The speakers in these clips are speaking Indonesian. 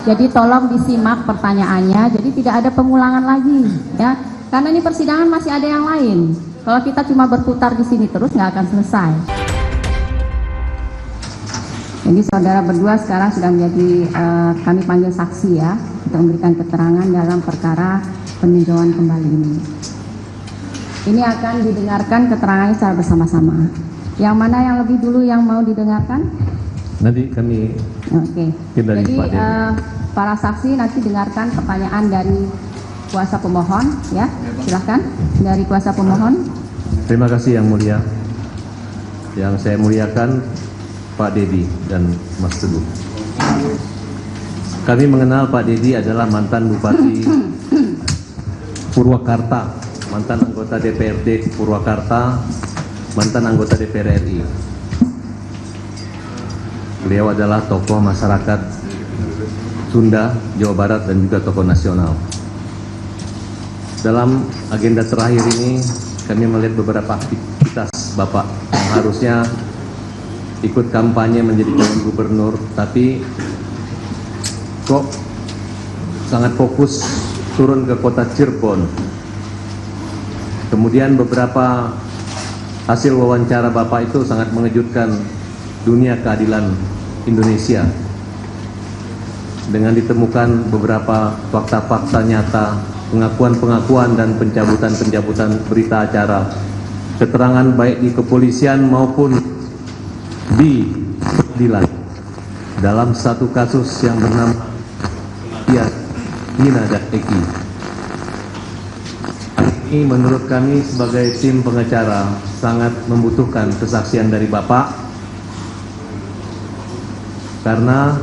Jadi tolong disimak pertanyaannya, jadi tidak ada pengulangan lagi ya. Karena ini persidangan masih ada yang lain. Kalau kita cuma berputar di sini terus nggak akan selesai. Jadi saudara berdua sekarang sudah menjadi kami panggil saksi ya untuk memberikan keterangan dalam perkara peninjauan kembali ini. Ini akan didengarkan keterangannya secara bersama-sama. Yang mana yang lebih dulu yang mau didengarkan? Nanti kami. Oke. Jadi para saksi nanti dengarkan pertanyaan dari kuasa pemohon ya. Silahkan dari kuasa pemohon. Terima kasih Yang Mulia. Yang saya muliakan Pak Dedi dan Mas Teguh. Kami mengenal Pak Dedi adalah mantan Bupati Purwakarta, mantan anggota DPRD Purwakarta, mantan anggota DPR RI. Beliau adalah tokoh masyarakat Sunda, Jawa Barat, dan juga tokoh nasional. Dalam agenda terakhir ini, kami melihat beberapa aktivitas Bapak yang harusnya ikut kampanye menjadi calon gubernur, tapi kok sangat fokus turun ke kota Cirebon. Kemudian beberapa hasil wawancara Bapak itu sangat mengejutkan dunia keadilan Indonesia dengan ditemukan beberapa fakta-fakta nyata, pengakuan-pengakuan dan pencabutan-pencabutan berita acara, keterangan baik di kepolisian maupun di pengadilan dalam satu kasus yang bernama Nina dan Eki. Ini menurut kami sebagai tim pengacara sangat membutuhkan kesaksian dari Bapak, karena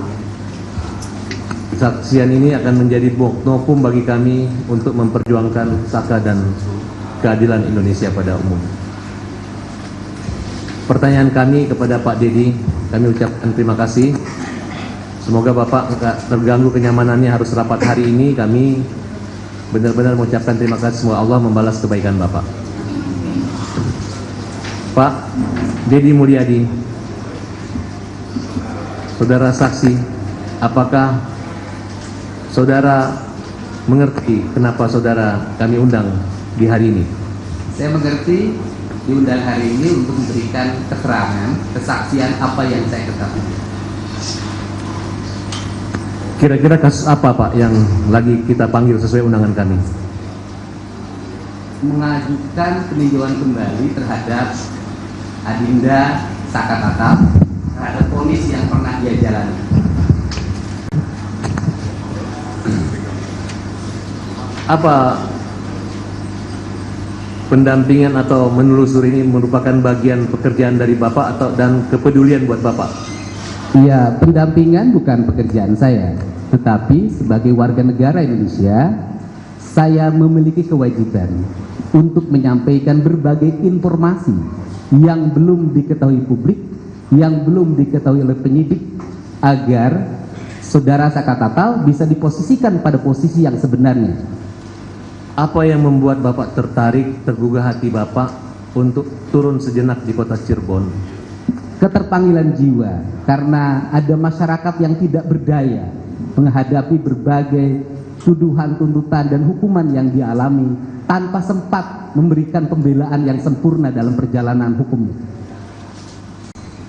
kesaksian ini akan menjadi novum bagi kami untuk memperjuangkan saka dan keadilan Indonesia pada umum. Pertanyaan kami kepada Pak Dedi, kami ucapkan terima kasih. Semoga Bapak nggak terganggu kenyamanannya harus rapat hari ini. Kami benar-benar mengucapkan terima kasih. Semoga Allah membalas kebaikan Bapak. Pak Dedi Mulyadi, saudara saksi, apakah saudara mengerti kenapa saudara kami undang di hari ini? Saya mengerti diundang hari ini untuk memberikan keterangan, kesaksian apa yang saya ketahui. Kira-kira kasus apa Pak yang lagi kita panggil sesuai undangan kami? Mengajukan peninjauan kembali terhadap Adinda Saka Tatal terhadap vonis yang pernah dia jalani. Apa pendampingan atau menelusuri ini merupakan bagian pekerjaan dari Bapak atau dan kepedulian buat Bapak? Iya, pendampingan bukan pekerjaan saya, tetapi sebagai warga negara Indonesia, saya memiliki kewajiban untuk menyampaikan berbagai informasi yang belum diketahui publik, yang belum diketahui oleh penyidik, agar saudara Saka Tatal bisa diposisikan pada posisi yang sebenarnya. Apa yang membuat Bapak tertarik, tergugah hati Bapak untuk turun sejenak di kota Cirebon? Keterpanggilan jiwa, karena ada masyarakat yang tidak berdaya menghadapi berbagai tuduhan, tuntutan, dan hukuman yang dialami tanpa sempat memberikan pembelaan yang sempurna dalam perjalanan hukumnya.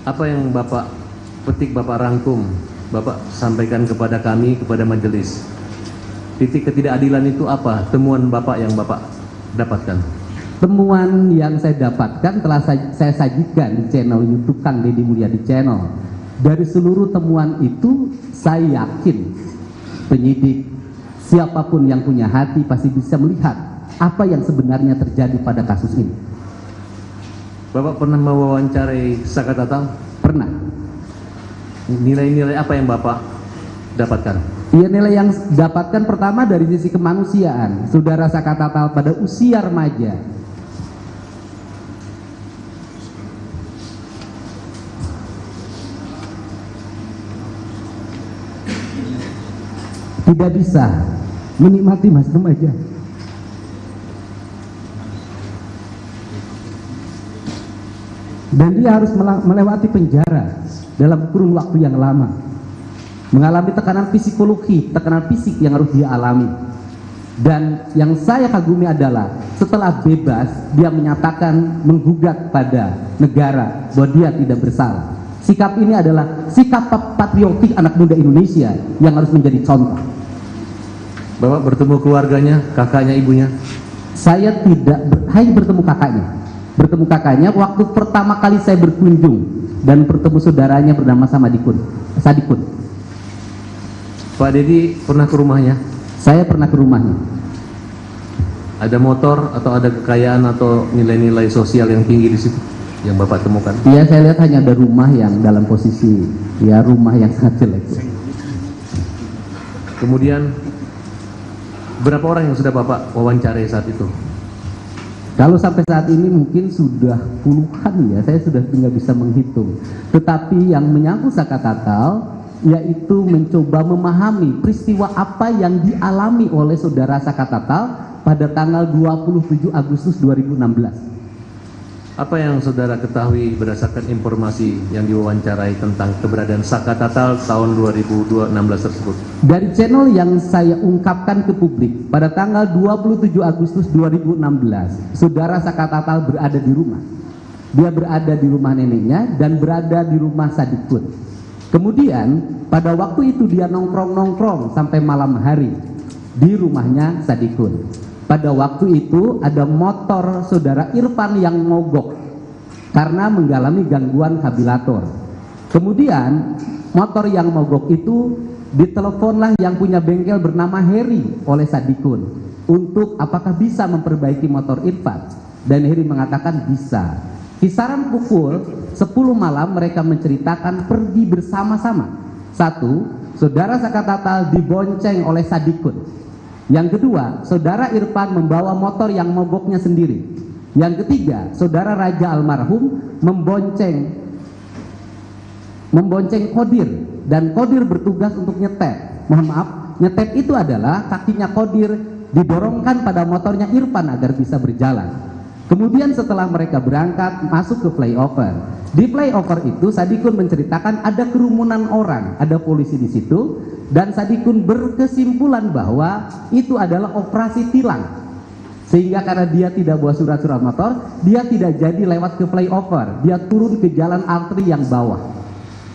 Apa yang Bapak petik, Bapak rangkum, Bapak sampaikan kepada kami, kepada majelis? Titik ketidakadilan itu apa? Temuan Bapak yang Bapak dapatkan? Temuan yang saya dapatkan telah saya sajikan di channel YouTube Kang Dedi Mulyadi Channel. Dari seluruh temuan itu, saya yakin penyidik, siapapun yang punya hati pasti bisa melihat apa yang sebenarnya terjadi pada kasus ini. Bapak pernah mewawancarai Saka Tatal? Pernah. Nilai-nilai apa yang Bapak dapatkan? Iya, nilai yang dapatkan pertama dari sisi kemanusiaan. Saudara Saka Tatal pada usia remaja tidak bisa menikmati masa remaja. Dan dia harus melewati penjara dalam kurun waktu yang lama. mengalami tekanan psikologi, tekanan fisik yang harus dia alami. Dan yang saya kagumi adalah setelah bebas, dia menyatakan menggugat pada negara bahwa dia tidak bersalah. Sikap ini adalah sikap patriotik anak muda Indonesia yang harus menjadi contoh. Bapak bertemu keluarganya, kakaknya, ibunya? Saya tidak hanya bertemu kakaknya. Bertemu kakaknya waktu pertama kali saya berkunjung dan bertemu saudaranya bernama Sadikun. Pak Dedi pernah ke rumahnya? Saya pernah ke rumahnya. Ada motor atau ada kekayaan atau nilai-nilai sosial yang tinggi di situ yang Bapak temukan? Iya, saya lihat hanya ada rumah yang dalam posisi rumah yang sangat jelek. Kemudian berapa orang yang sudah Bapak wawancarai saat itu? Kalau sampai saat ini mungkin sudah puluhan ya, saya sudah tidak bisa menghitung. Tetapi yang menyangkut Saka Tatal yaitu mencoba memahami peristiwa apa yang dialami oleh saudara Saka Tatal pada tanggal 27 Agustus 2016. Apa yang saudara ketahui berdasarkan informasi yang diwawancarai tentang keberadaan Saka Tatal tahun 2016 tersebut? Dari channel yang saya ungkapkan ke publik, pada tanggal 27 Agustus 2016, saudara Saka Tatal berada di rumah. Dia berada di rumah neneknya dan berada di rumah Sadikun. Kemudian pada waktu itu dia nongkrong-nongkrong sampai malam hari di rumahnya Sadikun. Pada waktu itu ada motor saudara Irfan yang mogok karena mengalami gangguan kabilator. Kemudian motor yang mogok itu diteleponlah yang punya bengkel bernama Heri oleh Sadikun untuk apakah bisa memperbaiki motor Irfan, dan Heri mengatakan bisa. Kisaran pukul 10 malam mereka menceritakan pergi bersama-sama. Satu, saudara Saka Tatal dibonceng oleh Sadikun. Yang kedua, saudara Irfan membawa motor yang mogoknya sendiri. Yang ketiga, saudara Raja almarhum membonceng Kodir, dan Kodir bertugas untuk nyetet. Mohon maaf, nyetet itu adalah kakinya Kodir didorongkan pada motornya Irfan agar bisa berjalan. Kemudian setelah mereka berangkat masuk ke flyover. Di flyover itu Sadikun menceritakan ada kerumunan orang, ada polisi di situ. Dan Sadikun berkesimpulan bahwa itu adalah operasi tilang, sehingga karena dia tidak bawa surat-surat motor, dia tidak jadi lewat ke flyover, dia turun ke jalan arteri yang bawah.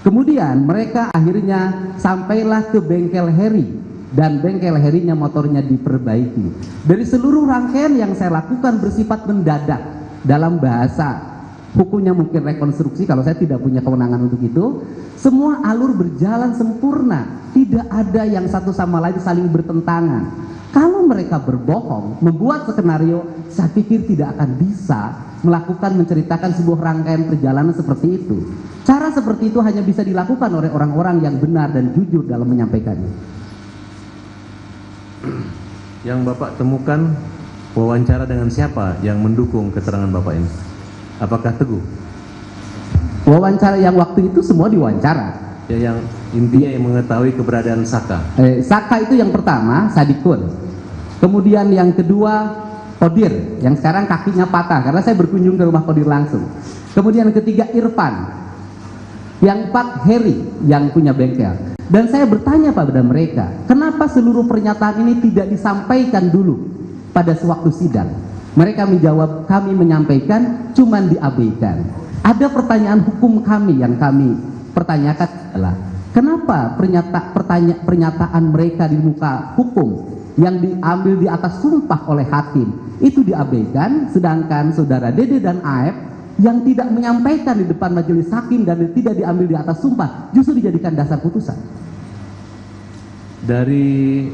Kemudian mereka akhirnya sampailah ke bengkel Heri, dan bengkel Herinya motornya diperbaiki. Dari seluruh rangkaian yang saya lakukan bersifat mendadak, dalam bahasa hukumnya mungkin rekonstruksi, kalau saya tidak punya kewenangan untuk itu. Semua alur berjalan sempurna, tidak ada yang satu sama lain saling bertentangan. Kalau mereka berbohong, membuat skenario, saya pikir tidak akan bisa melakukan menceritakan sebuah rangkaian perjalanan seperti itu. Cara seperti itu hanya bisa dilakukan oleh orang-orang yang benar dan jujur dalam menyampaikannya. Yang Bapak temukan wawancara dengan siapa yang mendukung keterangan Bapak ini? Apakah Teguh? Wawancara yang waktu itu semua diwawancara. Ya, yang intinya yang mengetahui keberadaan Saka. Saka itu yang pertama, Sadikun. Kemudian yang kedua, Kodir, yang sekarang kakinya patah karena saya berkunjung ke rumah Kodir langsung. Kemudian yang ketiga, Irfan. Yang keempat, Heri yang punya bengkel. Dan saya bertanya pada mereka, kenapa seluruh pernyataan ini tidak disampaikan dulu pada sewaktu sidang? Mereka menjawab, kami menyampaikan, cuman diabaikan. Ada pertanyaan hukum kami yang kami pertanyakan adalah, kenapa pernyataan mereka di muka hukum yang diambil di atas sumpah oleh hakim itu diabaikan, sedangkan saudara Dede dan Aep yang tidak menyampaikan di depan majelis hakim dan tidak diambil di atas sumpah justru dijadikan dasar putusan. Dari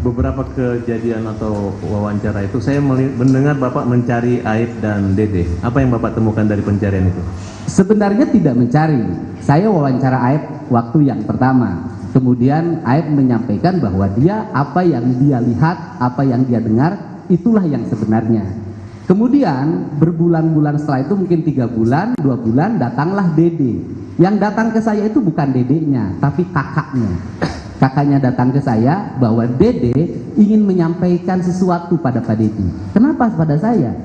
beberapa kejadian atau wawancara itu saya mendengar Bapak mencari Aib dan Dede. Apa yang Bapak temukan dari pencarian itu? Sebenarnya tidak mencari. Saya wawancara Aib waktu yang pertama. Kemudian Aib menyampaikan bahwa dia apa yang dia lihat, apa yang dia dengar, itulah yang sebenarnya. Kemudian berbulan-bulan setelah itu, mungkin 3 bulan, 2 bulan, datanglah Dede. Yang datang ke saya itu bukan dedenya, tapi kakaknya. Kakaknya datang ke saya bahwa Dede ingin menyampaikan sesuatu pada Pak Dedi. Kenapa pada saya?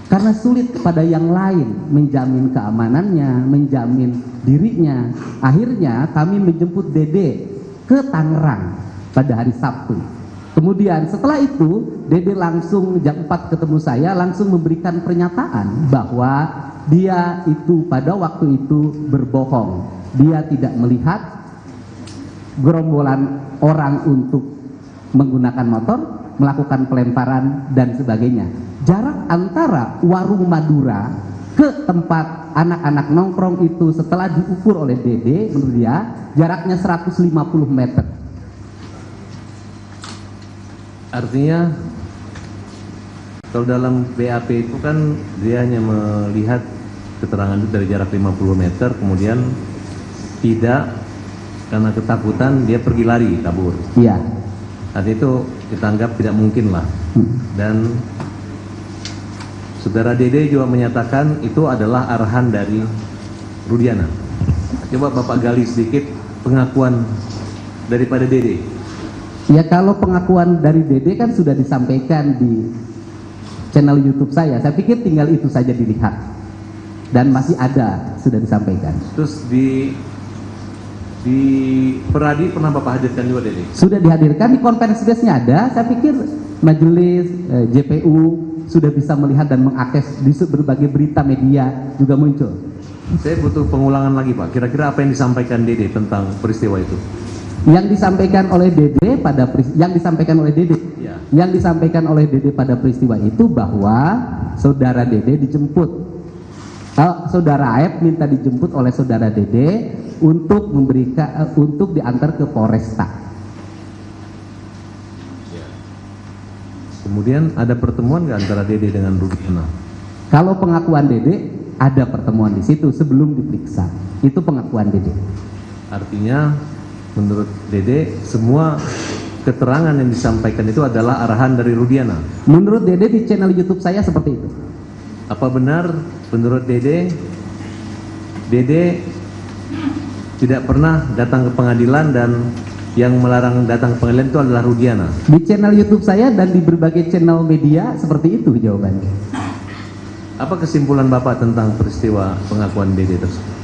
Karena sulit kepada yang lain menjamin keamanannya, menjamin dirinya. Akhirnya kami menjemput Dede ke Tangerang pada hari Sabtu. Kemudian setelah itu Dede langsung jam 4 ketemu saya, langsung memberikan pernyataan bahwa dia itu pada waktu itu berbohong. Dia tidak melihat gerombolan orang untuk menggunakan motor, melakukan pelemparan dan sebagainya. Jarak antara warung Madura ke tempat anak-anak nongkrong itu setelah diukur oleh Dede, menurut dia jaraknya 150 meter. Artinya kalau dalam BAP itu kan dia hanya melihat keterangan itu dari jarak 50 meter, kemudian tidak, karena ketakutan dia pergi lari kabur. Iya. Artinya itu kita anggap tidak mungkin lah. Dan saudara Dede juga menyatakan itu adalah arahan dari Rudiana. Coba Bapak gali sedikit pengakuan daripada Dede. Ya, kalau pengakuan dari Dede kan sudah disampaikan di channel YouTube saya. Saya pikir tinggal itu saja dilihat. Dan masih ada, sudah disampaikan. Terus di Peradi pernah Bapak hadirkan juga Dede? Sudah dihadirkan, di konferensi persnya ada. Saya pikir majelis JPU sudah bisa melihat dan mengakses di berbagai berita media juga muncul. Saya butuh pengulangan lagi Pak. Kira-kira apa yang disampaikan Dede tentang peristiwa itu? Yang disampaikan oleh Dede pada Ya. yang disampaikan oleh Dede pada peristiwa itu bahwa saudara Dede dijemput. Saudara Aep minta dijemput oleh saudara Dede untuk untuk diantar ke Polresta. Ya. Kemudian ada pertemuan nggak antara Dede dengan Rudiana? Kalau pengakuan Dede ada pertemuan di situ sebelum diperiksa. Itu pengakuan Dede. Artinya menurut Dede semua keterangan yang disampaikan itu adalah arahan dari Rudiana. Menurut Dede di channel YouTube saya seperti itu. Apa benar menurut Dede tidak pernah datang ke pengadilan dan yang melarang datang ke pengadilan itu adalah Rudiana? Di channel YouTube saya dan di berbagai channel media seperti itu jawabannya. Apa kesimpulan Bapak tentang peristiwa pengakuan Dede tersebut?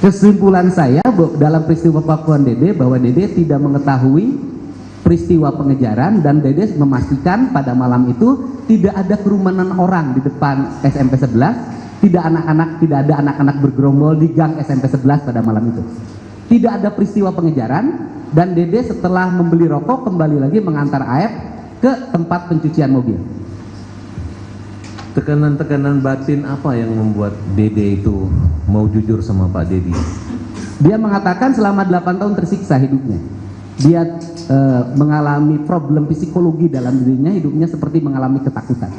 Kesimpulan saya dalam peristiwa pengakuan Dede bahwa Dede tidak mengetahui peristiwa pengejaran dan Dede memastikan pada malam itu tidak ada kerumunan orang di depan SMP 11, tidak ada anak-anak bergerombol di gang SMP 11 pada malam itu. Tidak ada peristiwa pengejaran dan Dede setelah membeli rokok kembali lagi mengantar Aep ke tempat pencucian mobil. Tekanan-tekanan batin apa yang membuat Dede itu mau jujur sama Pak Dedi? Dia mengatakan selama 8 tahun tersiksa hidupnya. Dia mengalami problem psikologi dalam dirinya, hidupnya seperti mengalami ketakutan.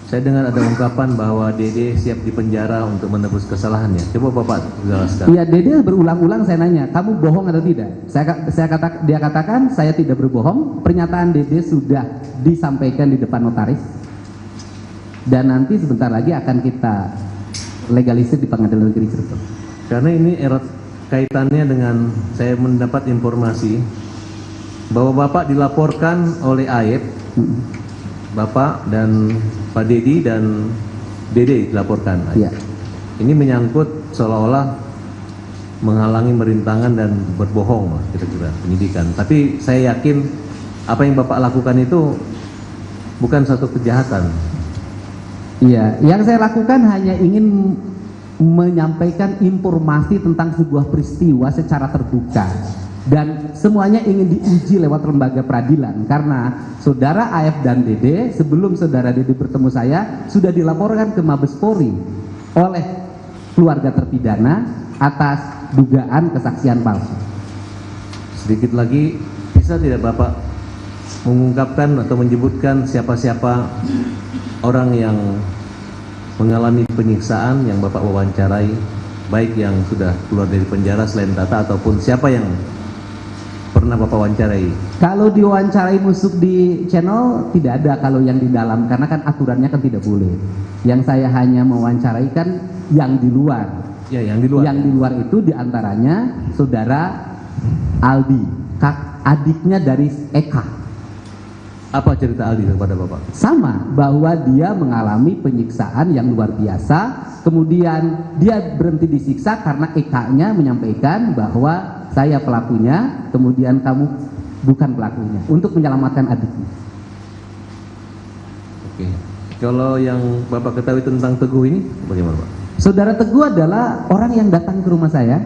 Saya dengar ada ungkapan bahwa Dede siap dipenjara untuk menebus kesalahannya. Coba Bapak jelaskan. Iya, Dede berulang-ulang saya nanya, kamu bohong atau tidak? Dia katakan saya tidak berbohong. Pernyataan Dede sudah disampaikan di depan notaris. Dan nanti sebentar lagi akan kita legalisir di Pengadilan Negeri Cirebon. Karena ini erat kaitannya dengan saya mendapat informasi bahwa Bapak dilaporkan oleh Aep, Bapak dan Pak Dedi dan Dede dilaporkan. Iya. Ini menyangkut seolah-olah menghalangi merintangan dan berbohong lah kira-kira penyidikan. Tapi saya yakin apa yang Bapak lakukan itu bukan satu kejahatan. Iya, yang saya lakukan hanya ingin menyampaikan informasi tentang sebuah peristiwa secara terbuka dan semuanya ingin diuji lewat lembaga peradilan karena saudara Aep dan Dede sebelum saudara Dede bertemu saya sudah dilaporkan ke Mabes Polri oleh keluarga terpidana atas dugaan kesaksian palsu. Sedikit lagi, bisa tidak Bapak mengungkapkan atau menyebutkan siapa-siapa orang yang mengalami penyiksaan yang Bapak wawancarai, baik yang sudah keluar dari penjara selain Tata ataupun siapa yang pernah Bapak wawancarai? Kalau diwawancarai masuk di channel tidak ada kalau yang di dalam karena kan aturannya kan tidak boleh. Yang saya hanya mewawancarai kan yang di luar. Ya, yang di luar. Yang di luar itu diantaranya saudara Aldi, adiknya dari Eka. Apa cerita Aldi kepada Bapak? Sama, bahwa dia mengalami penyiksaan yang luar biasa. Kemudian dia berhenti disiksa karena Eka-nya menyampaikan bahwa saya pelakunya, kemudian kamu bukan pelakunya, untuk menyelamatkan adiknya. Oke. Kalau yang Bapak ketahui tentang Teguh ini bagaimana, Pak? Saudara Teguh adalah orang yang datang ke rumah saya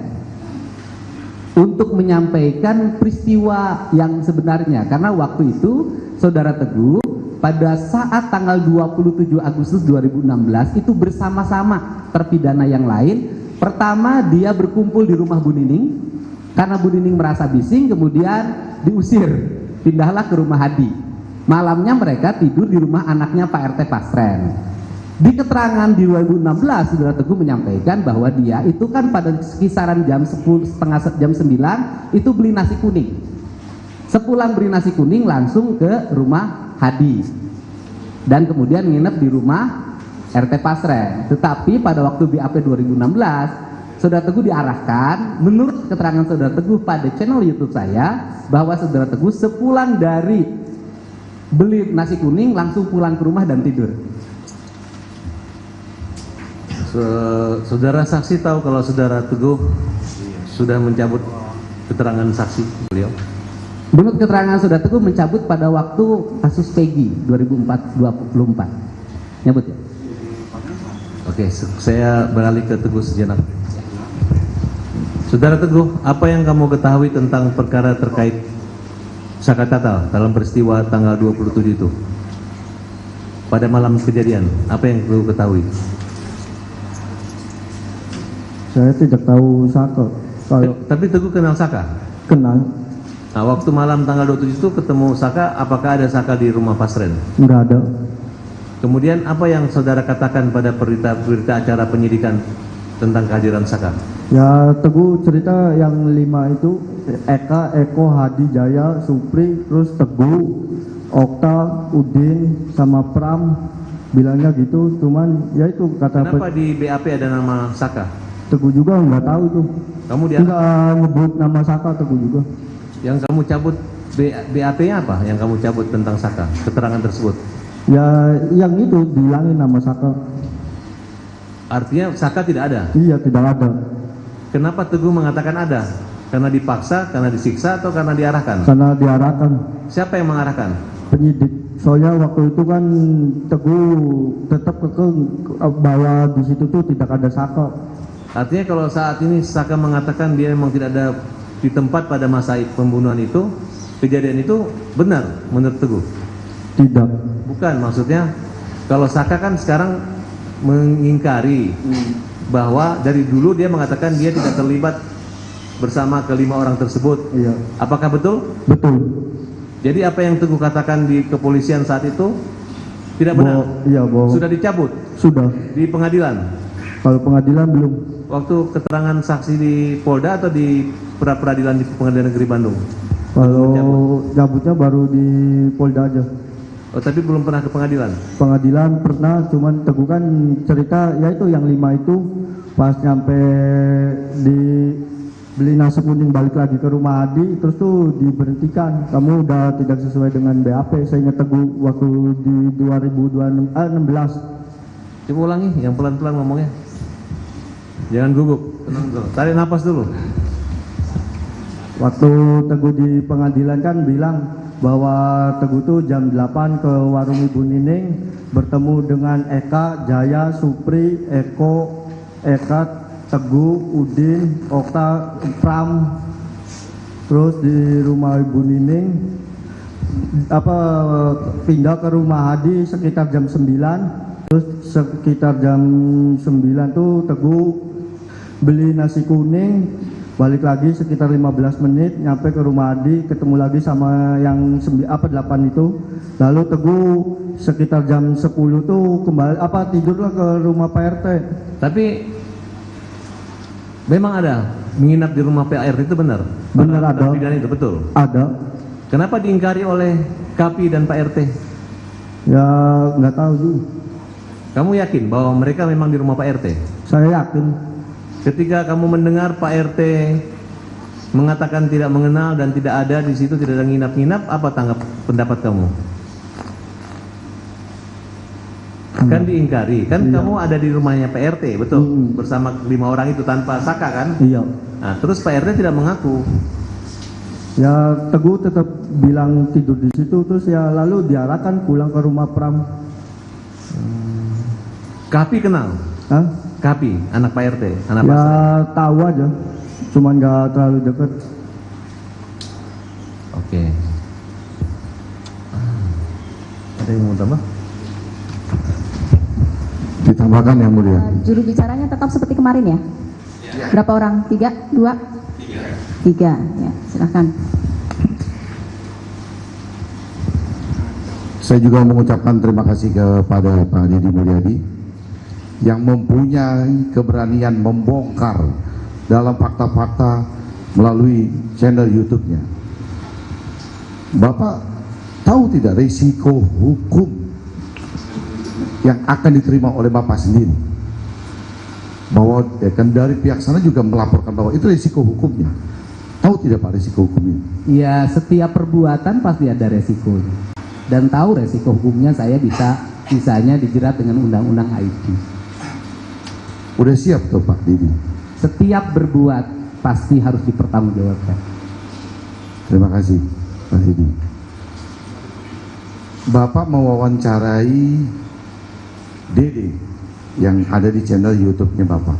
untuk menyampaikan peristiwa yang sebenarnya, karena waktu itu Saudara Teguh pada saat tanggal 27 Agustus 2016 itu bersama-sama terpidana yang lain. Pertama dia berkumpul di rumah Bu Nining, karena Bu Nining merasa bising, kemudian diusir, pindahlah ke rumah Hadi. Malamnya mereka tidur di rumah anaknya Pak RT Pasren. Di keterangan di 2016 Saudara Teguh menyampaikan bahwa dia itu kan pada kisaran jam 10, setengah jam 9 itu beli nasi kuning. Sepulang beli nasi kuning langsung ke rumah Hadi dan kemudian nginep di rumah RT Pasren. Tetapi pada waktu BAP 2016 Saudara Teguh diarahkan, menurut keterangan Saudara Teguh pada channel YouTube saya, bahwa Saudara Teguh sepulang dari beli nasi kuning langsung pulang ke rumah dan tidur. Saudara saksi tahu kalau Saudara Teguh sudah mencabut keterangan saksi beliau? Menurut keterangan Saudara Teguh mencabut pada waktu kasus Peggy 2024. Nyabut ya? Oke, saya beralih ke Teguh sejenak. Saudara Teguh, apa yang kamu ketahui tentang perkara terkait Saka Tatal dalam peristiwa tanggal 27 itu? Pada malam kejadian, apa yang Teguh ketahui? Saya tidak tahu Saka. Kalau Tapi Teguh kenal Saka? kenal, Nah, waktu malam tanggal 27 itu ketemu Saka, apakah ada Saka di rumah Pasren? nggak ada. Kemudian apa yang saudara katakan pada berita acara penyidikan tentang kehadiran Saka? Ya Teguh cerita yang 5 itu Eka, Eko, Hadi, Jaya, Supri, terus Teguh, Okta, Udin, sama Pram bilangnya gitu. Cuman ya itu kata Kenapa di BAP ada nama Saka? Teguh juga nggak tahu itu. Kamu dia Nggak nyebut nama Saka Teguh juga. yang kamu cabut BAP-nya apa? Yang kamu cabut tentang Saka, keterangan tersebut. Ya yang itu dihilangin nama Saka. Artinya Saka tidak ada. Iya tidak ada. Kenapa Teguh mengatakan ada? Karena dipaksa, karena disiksa, atau karena diarahkan? Karena diarahkan Siapa yang mengarahkan? penyidik. Soalnya waktu itu kan Teguh tetap kekeh bahwa di situ tuh tidak ada Saka. Artinya kalau saat ini Saka mengatakan dia memang tidak ada di tempat pada masa pembunuhan itu, kejadian itu benar menurut Teguh? Tidak. Bukan, maksudnya kalau Saka kan sekarang mengingkari bahwa dari dulu dia mengatakan dia tidak terlibat bersama kelima orang tersebut. Iya. Apakah betul? Betul. Jadi apa yang Teguh katakan di kepolisian saat itu tidak benar? Iya, bohong. Sudah dicabut Sudah. di pengadilan? Kalau pengadilan belum. Waktu keterangan saksi di Polda atau di peradilan di Pengadilan Negeri Bandung? Kalau cabutnya baru di Polda aja. Oh, tapi belum pernah ke pengadilan? Pengadilan pernah, cuman Teguh kan cerita ya itu yang 5 itu pas nyampe di beli nasi kuning balik lagi ke rumah Adi, terus tuh diberhentikan. Kamu udah tidak sesuai dengan BAP. Saya ingat Teguh waktu di 2016. Coba ulangi, yang pelan-pelan ngomongnya. Jangan gugup, tenang dulu. Tarik napas dulu. Waktu Teguh di pengadilan kan bilang bahwa Teguh tuh jam 8 ke warung Ibu Nining bertemu dengan Eka, Jaya, Supri, Eko, Eka, Teguh, Udin, Okta, Pram. Terus di rumah Ibu Nining pindah ke rumah Hadi sekitar jam 9. Terus sekitar jam 9 tuh Teguh beli nasi kuning, balik lagi sekitar 15 menit nyampe ke rumah Adi, ketemu lagi sama yang 8 itu. Lalu Teguh sekitar jam 10 tuh kembali tidurlah ke rumah Pak RT. Tapi memang ada menginap di rumah Pak RT itu benar? Benar ada. Terpidana itu betul? Ada. Kenapa diingkari oleh Kapi dan Pak RT? Ya nggak tahu juga. Kamu yakin bahwa mereka memang di rumah Pak RT? Saya yakin. Ketika kamu mendengar Pak RT mengatakan tidak mengenal dan tidak ada di situ, tidak ada nginap-nginap, apa pendapat kamu? Kan diingkari, kan kamu ada di rumahnya Pak RT, betul? Bersama 5 orang itu tanpa saka kan? Iya. Nah, terus Pak RT tidak mengaku. Ya Teguh tetap bilang tidur di situ, terus ya lalu diarahkan pulang ke rumah Pram. Kapi kenal? Hah? Kapi, anak Pak RT, anak Pak Ya Sri. tahu aja, cuman nggak terlalu dekat. Oke. Ada yang mau tambah? Ditambahkan yang mulia. Juru bicaranya tetap seperti kemarin ya? Berapa orang? 3? 2? 3. Ya, silakan. Saya juga mengucapkan terima kasih kepada Pak Deddy Mulyadi yang mempunyai keberanian membongkar dalam fakta-fakta melalui channel YouTube-nya. Bapak tahu tidak risiko hukum yang akan diterima oleh Bapak sendiri? Bahwa kan dari pihak sana juga melaporkan bahwa itu risiko hukumnya. Tahu tidak Pak risiko hukumnya? Ya, setiap perbuatan pasti ada resikonya. Dan tahu resiko hukumnya, saya bisanya dijerat dengan undang-undang IT. Udah siap tuh Pak Deddy? Setiap berbuat pasti harus dipertanggungjawabkan. Terima kasih Pak Deddy. Bapak mewawancarai Dede yang ada di channel YouTube-nya Bapak.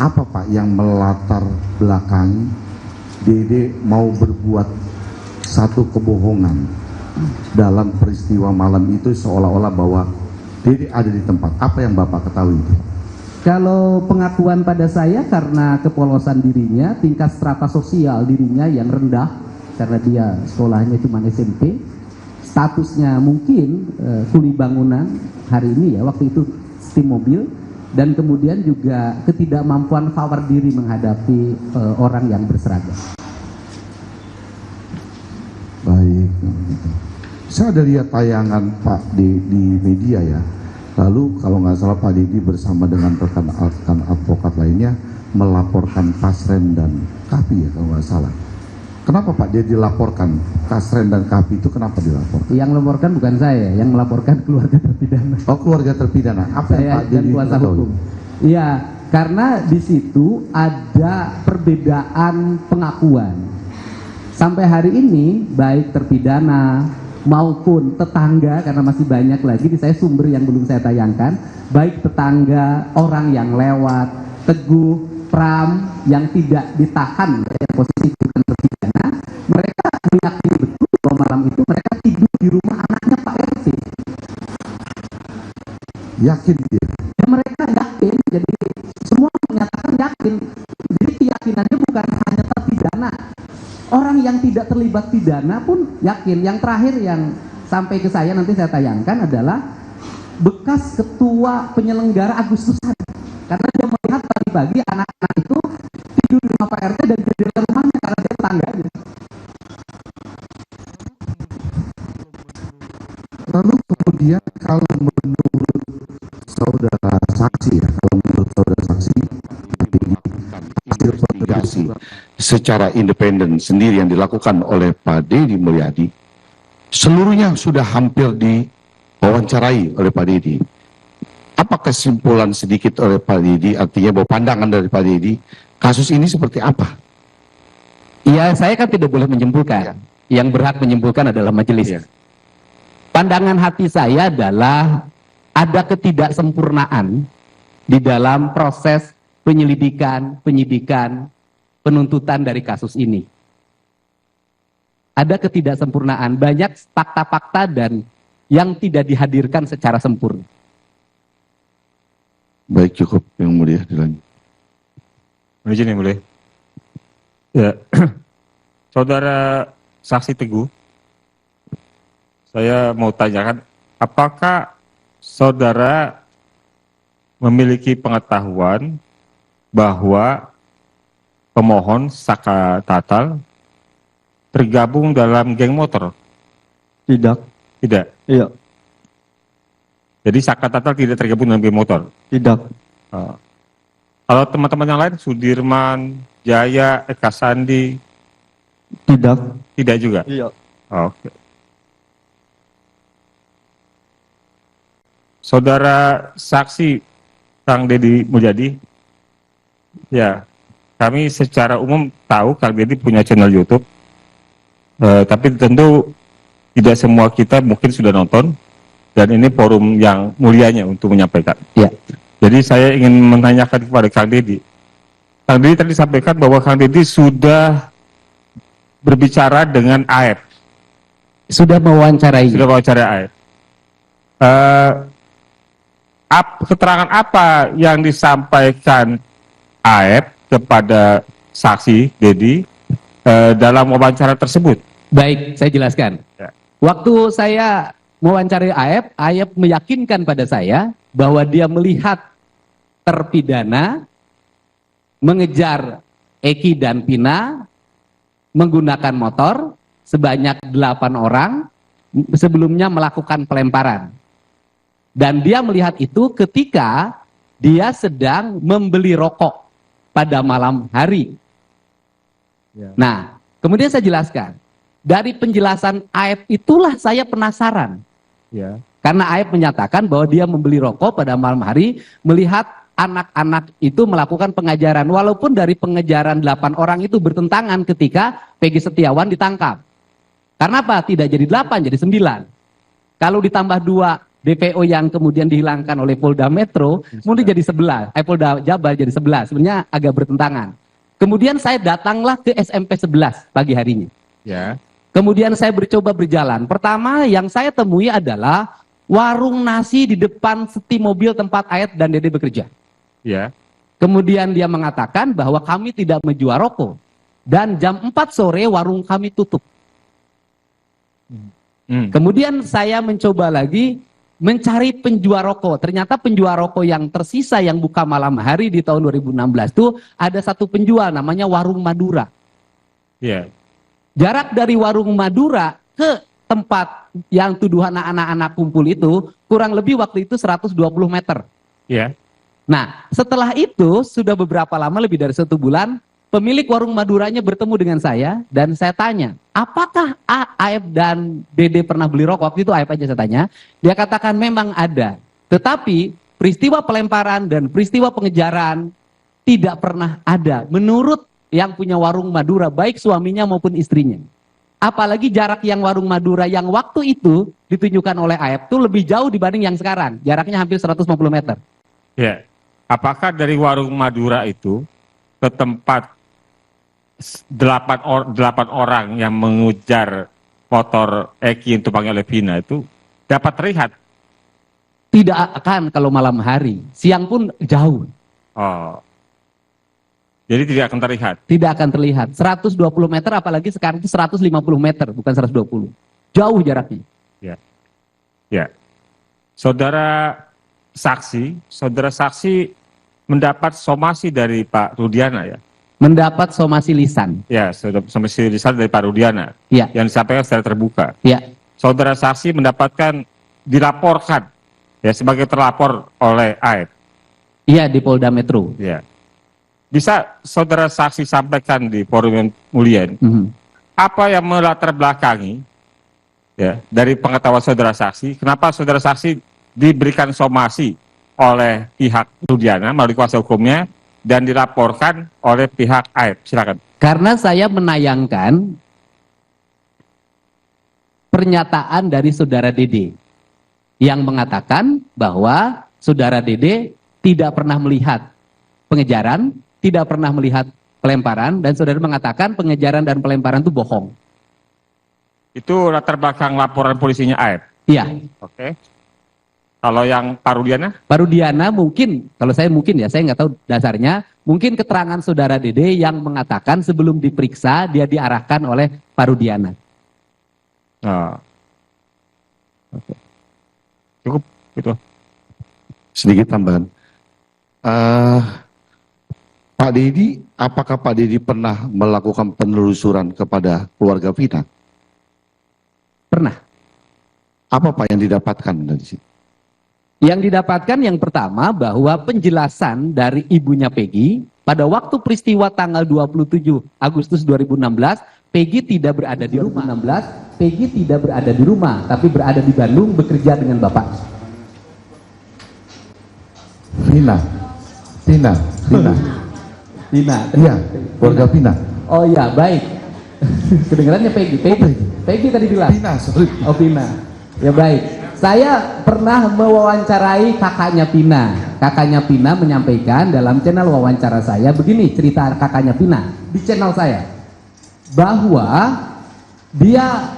Apa Pak yang melatar belakangi Dede mau berbuat satu kebohongan dalam peristiwa malam itu, seolah-olah bahwa Dede ada di tempat? Apa yang Bapak ketahui itu? Kalau pengakuan pada saya karena kepolosan dirinya, tingkat strata sosial dirinya yang rendah, karena dia sekolahnya cuma SMP, statusnya mungkin kuli bangunan hari ini ya, waktu itu setim mobil, dan kemudian juga ketidakmampuan power diri menghadapi orang yang berseragam. Baik, gitu. Saya ada lihat tayangan Pak di media ya. Lalu kalau nggak salah Pak Deddy bersama dengan rekan advokat lainnya melaporkan Kasren dan Kapi ya kalau nggak salah. Kenapa Pak Deddy dilaporkan Kasren dan Kapi itu, kenapa dilaporkan? Yang melaporkan bukan saya, yang melaporkan keluarga terpidana. Oh, keluarga terpidana. Apa yang Saya Pak dan Deddy kuasa ketahui? hukum. Iya, karena di situ ada perbedaan pengakuan. Sampai hari ini baik terpidana maupun tetangga, karena masih banyak lagi di saya sumber yang belum saya tayangkan, baik tetangga, orang yang lewat, Teguh, Pram yang tidak ditahan ya, posisi bukan terpidana, mereka meyakini betul bahwa malam itu mereka tidur di rumah anaknya Pak RT. Yakin dia? Ya, mereka yakin, jadi semua menyatakan yakin. Jadi keyakinannya bukan hanya terpidana, orang yang tidak terlibat pidana pun yakin. Yang terakhir yang sampai ke saya nanti saya tayangkan adalah bekas ketua penyelenggara Agustusan, karena dia melihat pagi-pagi anak-anak itu tidur di rumah Pak RT dan jendela rumahnya karena dia tetangga aja. Lalu kemudian kalau menurut saudara saksi ya, kalau menurut saudara saksi, hasil investigasi secara independen sendiri yang dilakukan oleh Pak Deddy Mulyadi, seluruhnya sudah hampir diwawancarai oleh Pak Deddy. Apa kesimpulan sedikit oleh Pak Deddy, artinya bahwa pandangan dari Pak Deddy, kasus ini seperti apa? Ya, saya kan tidak boleh menyimpulkan. Yang berhak menyimpulkan adalah majelis. Pandangan hati saya adalah ada ketidaksempurnaan di dalam proses penyelidikan, penyidikan, penuntutan dari kasus ini. Ada ketidaksempurnaan, banyak fakta-fakta dan yang tidak dihadirkan secara sempurna. Baik, cukup yang mulia dilanjut. Izin yang mulia. Ya, saudara saksi Teguh, saya mau tanyakan, apakah saudara memiliki pengetahuan bahwa pemohon Saka Tatal tergabung dalam geng motor? Tidak. Tidak. Iya. Jadi Saka Tatal tidak tergabung dalam geng motor? Tidak. Kalau teman-teman yang lain, Sudirman, Jaya, Eka Sandi, Tidak. tidak juga? Iya. Oke. saudara saksi Kang Deddy Mulyadi, ya kami secara umum tahu Kang Deddy punya channel YouTube, tapi tentu tidak semua kita mungkin sudah nonton, dan ini forum yang mulianya untuk menyampaikan. Ya. Jadi saya ingin menanyakan kepada Kang Deddy. Kang Deddy tadi sampaikan bahwa Kang Deddy sudah berbicara dengan AF. Sudah mewawancarai. Sudah wawancara AF. Keterangan apa yang disampaikan AF kepada saksi Deddy dalam wawancara tersebut? Baik, saya jelaskan. Ya. Waktu saya mewawancarai AF meyakinkan pada saya bahwa dia melihat terpidana mengejar Eki dan Pina menggunakan motor sebanyak 8 orang sebelumnya melakukan pelemparan. Dan dia melihat itu ketika dia sedang membeli rokok pada malam hari. Ya. Nah, kemudian saya jelaskan. Dari penjelasan AF itulah saya penasaran. Ya. Karena AF menyatakan bahwa dia membeli rokok pada malam hari, melihat anak-anak itu melakukan pengajaran. Walaupun dari pengejaran 8 orang itu bertentangan ketika Peggy Setiawan ditangkap. Karena apa? Tidak jadi 8, jadi 9. Kalau ditambah 2 DPO yang kemudian dihilangkan oleh Polda Metro, kemudian jadi 11. Polda Jabar jadi 11. Sebenarnya agak bertentangan. Kemudian saya datanglah ke SMP 11 pagi harinya. Ya. Kemudian saya bercoba berjalan. Pertama yang saya temui adalah warung nasi di depan seti mobil tempat Ayat dan Dede bekerja. Ya. Kemudian dia mengatakan bahwa kami tidak menjual rokok. Dan jam 4 sore warung kami tutup. Kemudian saya mencoba lagi mencari penjual rokok. Ternyata penjual rokok yang tersisa yang buka malam hari di tahun 2016 itu ada satu penjual namanya Warung Madura. Ya. Jarak dari Warung Madura ke tempat yang tuduhan anak-anak kumpul itu kurang lebih waktu itu 120 meter. Ya. Nah, setelah itu sudah beberapa lama, lebih dari 1 bulan, pemilik Warung Maduranya bertemu dengan saya dan saya tanya, apakah AF dan Dede pernah beli rokok? Waktu itu AF aja saya tanya. Dia katakan memang ada. Tetapi peristiwa pelemparan dan peristiwa pengejaran tidak pernah ada menurut yang punya Warung Madura, baik suaminya maupun istrinya. Apalagi jarak yang Warung Madura yang waktu itu ditunjukkan oleh AF itu lebih jauh dibanding yang sekarang. Jaraknya hampir 150 meter. Ya. Apakah dari Warung Madura itu ke tempat 8 orang yang mengejar motor Eki yang tumpangnya oleh Vina itu dapat terlihat? Tidak akan kalau malam hari. Siang pun jauh. Oh. Jadi tidak akan terlihat? Tidak akan terlihat. 120 meter apalagi sekarang itu 150 meter, bukan 120. Jauh jaraknya. Ya. Ya. Saudara saksi mendapat somasi dari Pak Rudiana ya? Mendapat somasi lisan. Ya, somasi lisan dari Pak Rudiana. Ya. Yang disampaikan secara terbuka. Ya. Saudara saksi mendapatkan, dilaporkan ya sebagai terlapor oleh AF. Iya, di Polda Metro. Ya. Bisa saudara saksi sampaikan di forum yang mulia, apa yang melatar belakangi ya dari pengetahuan saudara saksi, kenapa saudara saksi diberikan somasi oleh pihak Rudiana melalui kuasa hukumnya dan dilaporkan oleh pihak AF? Silakan. Karena saya menayangkan pernyataan dari saudara Dede yang mengatakan bahwa saudara Dede tidak pernah melihat pengejaran, tidak pernah melihat pelemparan, dan saudara mengatakan pengejaran dan pelemparan itu bohong. Itu latar belakang laporan polisinya AF? Iya. Oke. Kalau yang Pak Rudiana? Pak Rudiana mungkin, kalau saya mungkin ya, saya nggak tahu dasarnya, mungkin keterangan saudara Dede yang mengatakan sebelum diperiksa dia diarahkan oleh Pak Rudiana. Oh. Oke. Cukup itu. Sedikit tambahan. Pak Deddy, apakah Pak Deddy pernah melakukan penelusuran kepada keluarga Vina? Pernah. Apa Pak yang didapatkan dari situ? Yang didapatkan yang pertama bahwa penjelasan dari ibunya Peggy pada waktu peristiwa tanggal 27 Agustus 2016, Peggy tidak berada di rumah. Peggy tidak berada di rumah, tapi berada di Bandung bekerja dengan bapak. Pina. Pina. Pina. Pina. Iya, keluarga Pina. Oh iya, baik. Kedengarannya Peggy. Peggy tadi bilang. Pina, sorry. Oh Pina. Ya baik. Saya pernah mewawancarai kakaknya Pina. Kakaknya Pina menyampaikan dalam channel wawancara saya begini cerita kakaknya Pina di channel saya, bahwa dia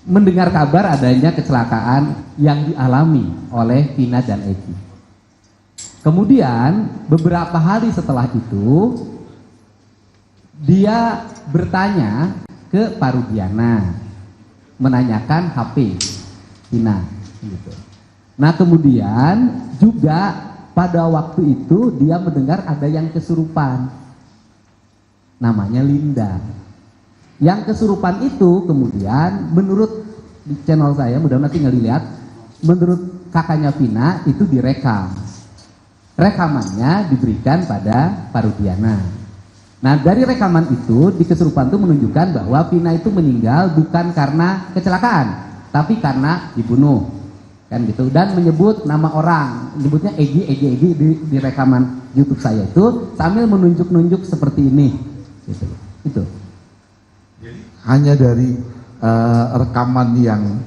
mendengar kabar adanya kecelakaan yang dialami oleh Pina dan Eki. Kemudian beberapa hari setelah itu dia bertanya ke Parudiana menanyakan HP Pina gitu. Nah kemudian juga pada waktu itu dia mendengar ada yang kesurupan namanya Linda. Yang kesurupan itu kemudian menurut di channel saya, mudah-mudahan tinggal dilihat, menurut kakaknya Pina itu direkam. Rekamannya diberikan pada Parudiana. Nah dari rekaman itu di kesurupan itu menunjukkan bahwa Pina itu meninggal bukan karena kecelakaan, tapi karena dibunuh, kan gitu. Dan menyebut nama orang, menyebutnya Egi di rekaman YouTube saya itu sambil menunjuk-nunjuk seperti ini, gitu. Itu. Hanya dari rekaman yang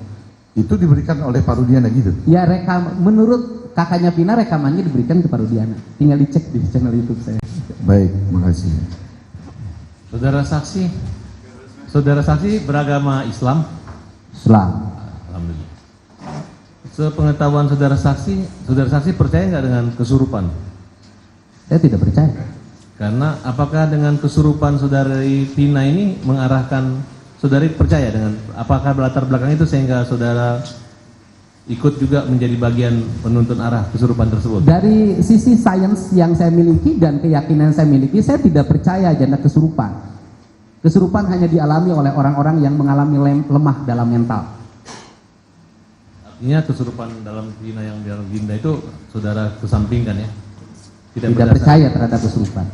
itu diberikan oleh Parudiana gitu. Ya menurut kakaknya Pina rekamannya diberikan ke Parudiana. Tinggal dicek di channel YouTube saya. Baik, makasih. Saudara saksi beragama Islam? Islam. Alhamdulillah. Sepengetahuan saudara saksi percaya nggak dengan kesurupan? Saya tidak percaya. Karena apakah dengan kesurupan saudari Pina ini mengarahkan saudari percaya dengan apakah latar belakang itu sehingga saudara ikut juga menjadi bagian penuntun arah kesurupan tersebut? Dari sisi sains yang saya miliki dan keyakinan saya miliki, saya tidak percaya adanya kesurupan. Kesurupan hanya dialami oleh orang-orang yang mengalami lemah dalam mental. Artinya kesurupan dalam Pina yang di dalam Linda itu saudara kesampingkan ya? Tidak percaya terhadap kesurupan.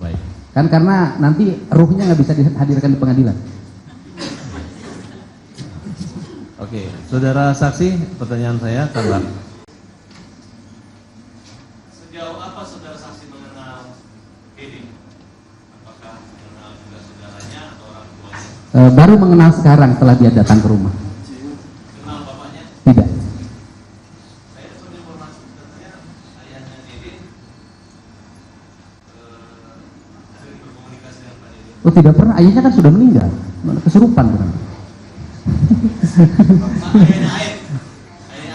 Baik. Kan karena nanti ruhnya nggak bisa dihadirkan di pengadilan. Oke, saudara saksi, pertanyaan saya tambah. Sejauh apa saudara saksi mengenal Edi? Apakah mengenal juga saudaranya atau orang tuanya? Baru mengenal sekarang setelah dia datang ke rumah. Kenal bapaknya? Tidak. Saya sudah informasi katanya ayahnya Edi sering berkomunikasi dengan Pak Edi. Oh tidak pernah, ayahnya kan sudah meninggal. Kesurupan kan.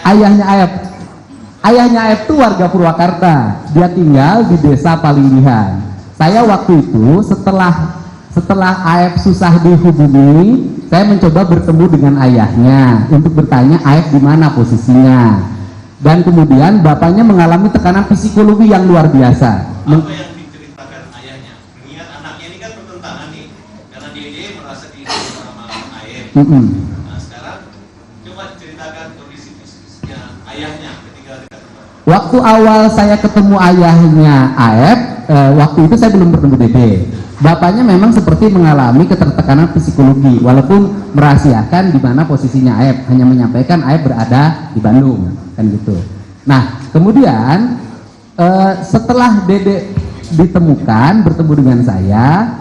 Ayahnya Aep itu warga Purwakarta. Dia tinggal di desa Palinggihan. Saya waktu itu setelah Aep susah dihubungi, saya mencoba bertemu dengan ayahnya untuk bertanya Aep di mana posisinya. Dan kemudian bapaknya mengalami tekanan psikologi yang luar biasa. Apa yang diceritakan ayahnya? Mengingat anaknya ini kan bertentangan nih, karena dia merasa diizinkan sama Aep. Nah sekarang coba ceritakan kondisi fisiknya ayahnya ketika dekat rumah. Waktu awal saya ketemu ayahnya Aep, waktu itu saya belum bertemu Dede. Bapaknya memang seperti mengalami ketertekanan psikologi, walaupun merahasiakan di mana posisinya Aep, hanya menyampaikan Aep berada di Bandung, kan gitu. Nah, kemudian setelah Dede ditemukan bertemu dengan saya,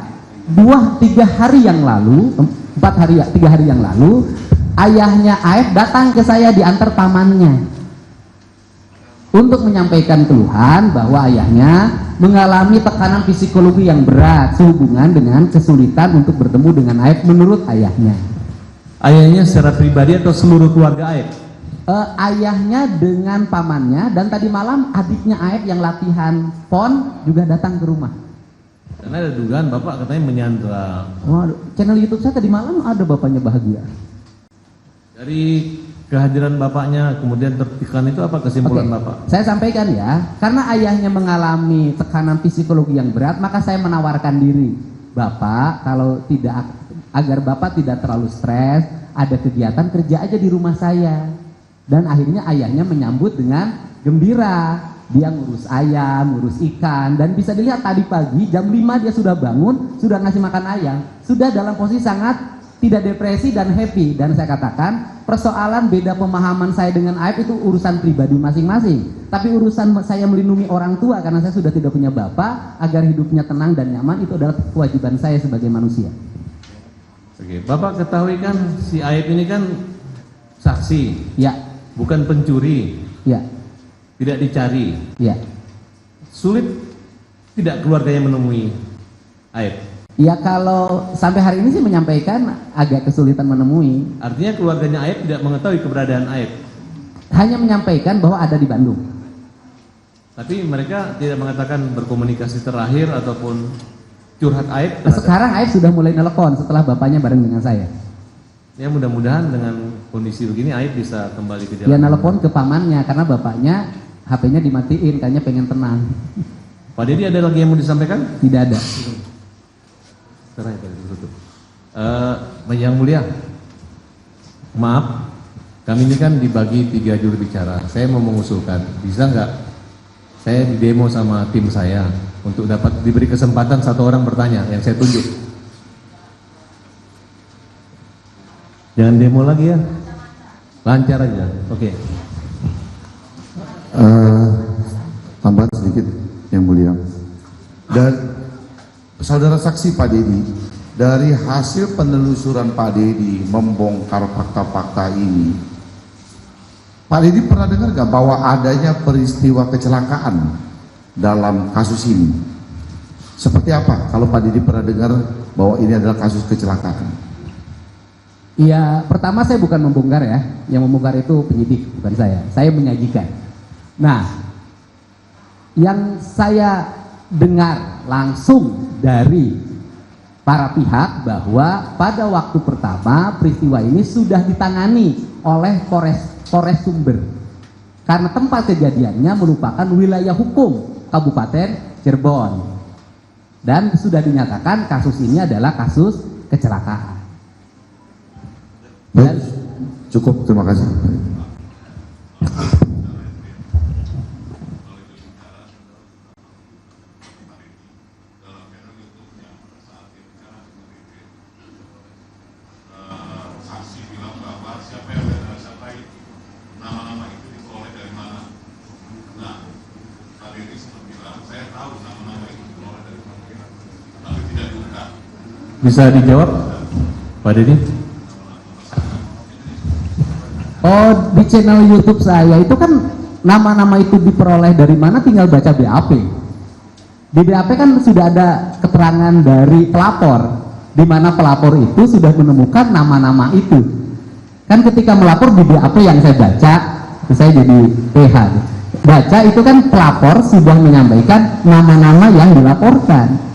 3 hari yang lalu, 3 hari yang lalu, ayahnya Aep datang ke saya diantar pamannya untuk menyampaikan keluhan bahwa ayahnya mengalami tekanan psikologi yang berat sehubungan dengan kesulitan untuk bertemu dengan Aep menurut ayahnya. Ayahnya secara pribadi atau seluruh keluarga Aep? Ayahnya dengan pamannya, dan tadi malam adiknya Aep yang latihan PON juga datang ke rumah. Karena ada dugaan bapak katanya menyandra. Waduh, channel YouTube saya tadi malam ada bapaknya bahagia. Dari kehadiran bapaknya kemudian tertekan itu apa kesimpulan bapak? Saya sampaikan ya, karena ayahnya mengalami tekanan psikologi yang berat, maka saya menawarkan diri, bapak kalau tidak, agar bapak tidak terlalu stres, ada kegiatan kerja aja di rumah saya. Dan akhirnya ayahnya menyambut dengan gembira. Dia ngurus ayam, ngurus ikan, dan bisa dilihat tadi pagi jam 5 dia sudah bangun, sudah ngasih makan ayam, sudah dalam posisi sangat tidak depresi dan happy. Dan saya katakan persoalan beda pemahaman saya dengan Aib itu urusan pribadi masing-masing. Tapi urusan saya melindungi orang tua karena saya sudah tidak punya bapak, agar hidupnya tenang dan nyaman, itu adalah kewajiban saya sebagai manusia. Oke, Bapak ketahui kan si Aib ini kan saksi, Ya, bukan pencuri, ya, tidak dicari. ya. Sulit tidak keluarganya menemui Aib. Ya kalau sampai hari ini sih menyampaikan agak kesulitan menemui. Artinya keluarganya Aib tidak mengetahui keberadaan Aib. Hanya menyampaikan bahwa ada di Bandung. Tapi mereka tidak mengatakan berkomunikasi terakhir ataupun curhat Aib. Sekarang Aib sudah mulai nelpon setelah bapaknya bareng dengan saya. Ya mudah-mudahan dengan kondisi begini Aib bisa kembali ke Dia jalan. nelpon ke pamannya karena bapaknya HP-nya dimatiin, kayaknya pengen tenang. Pak Dedi ada lagi yang mau disampaikan? Tidak ada. Sekarang itu ditutup. Yang mulia, maaf, kami ini kan dibagi 3 juru bicara. Saya mau mengusulkan, bisa nggak saya di demo sama tim saya untuk dapat diberi kesempatan 1 orang bertanya yang saya tunjuk. Jangan demo lagi ya, lancar aja. Oke. Tambahan sedikit yang mulia. Dan saudara saksi Pak Dedi, dari hasil penelusuran Pak Dedi membongkar fakta-fakta ini, Pak Dedi pernah dengar nggak bahwa adanya peristiwa kecelakaan dalam kasus ini? Seperti apa kalau Pak Dedi pernah dengar bahwa ini adalah kasus kecelakaan? Ya, pertama saya bukan membongkar ya. Yang membongkar itu penyidik, bukan saya. Saya menyajikan. Nah, yang saya dengar langsung dari para pihak bahwa pada waktu pertama peristiwa ini sudah ditangani oleh Polres Sumber. Karena tempat kejadiannya merupakan wilayah hukum Kabupaten Cirebon. Dan sudah dinyatakan kasus ini adalah kasus kecelakaan. Baik, cukup, terima kasih. Bisa dijawab, Pak Dedi? Oh, di channel YouTube saya itu kan nama-nama itu diperoleh dari mana, tinggal baca BAP. Di BAP kan sudah ada keterangan dari pelapor, di mana pelapor itu sudah menemukan nama-nama itu. Kan ketika melapor di BAP yang saya baca, saya jadi PH. Baca itu kan pelapor sudah menyampaikan nama-nama yang dilaporkan.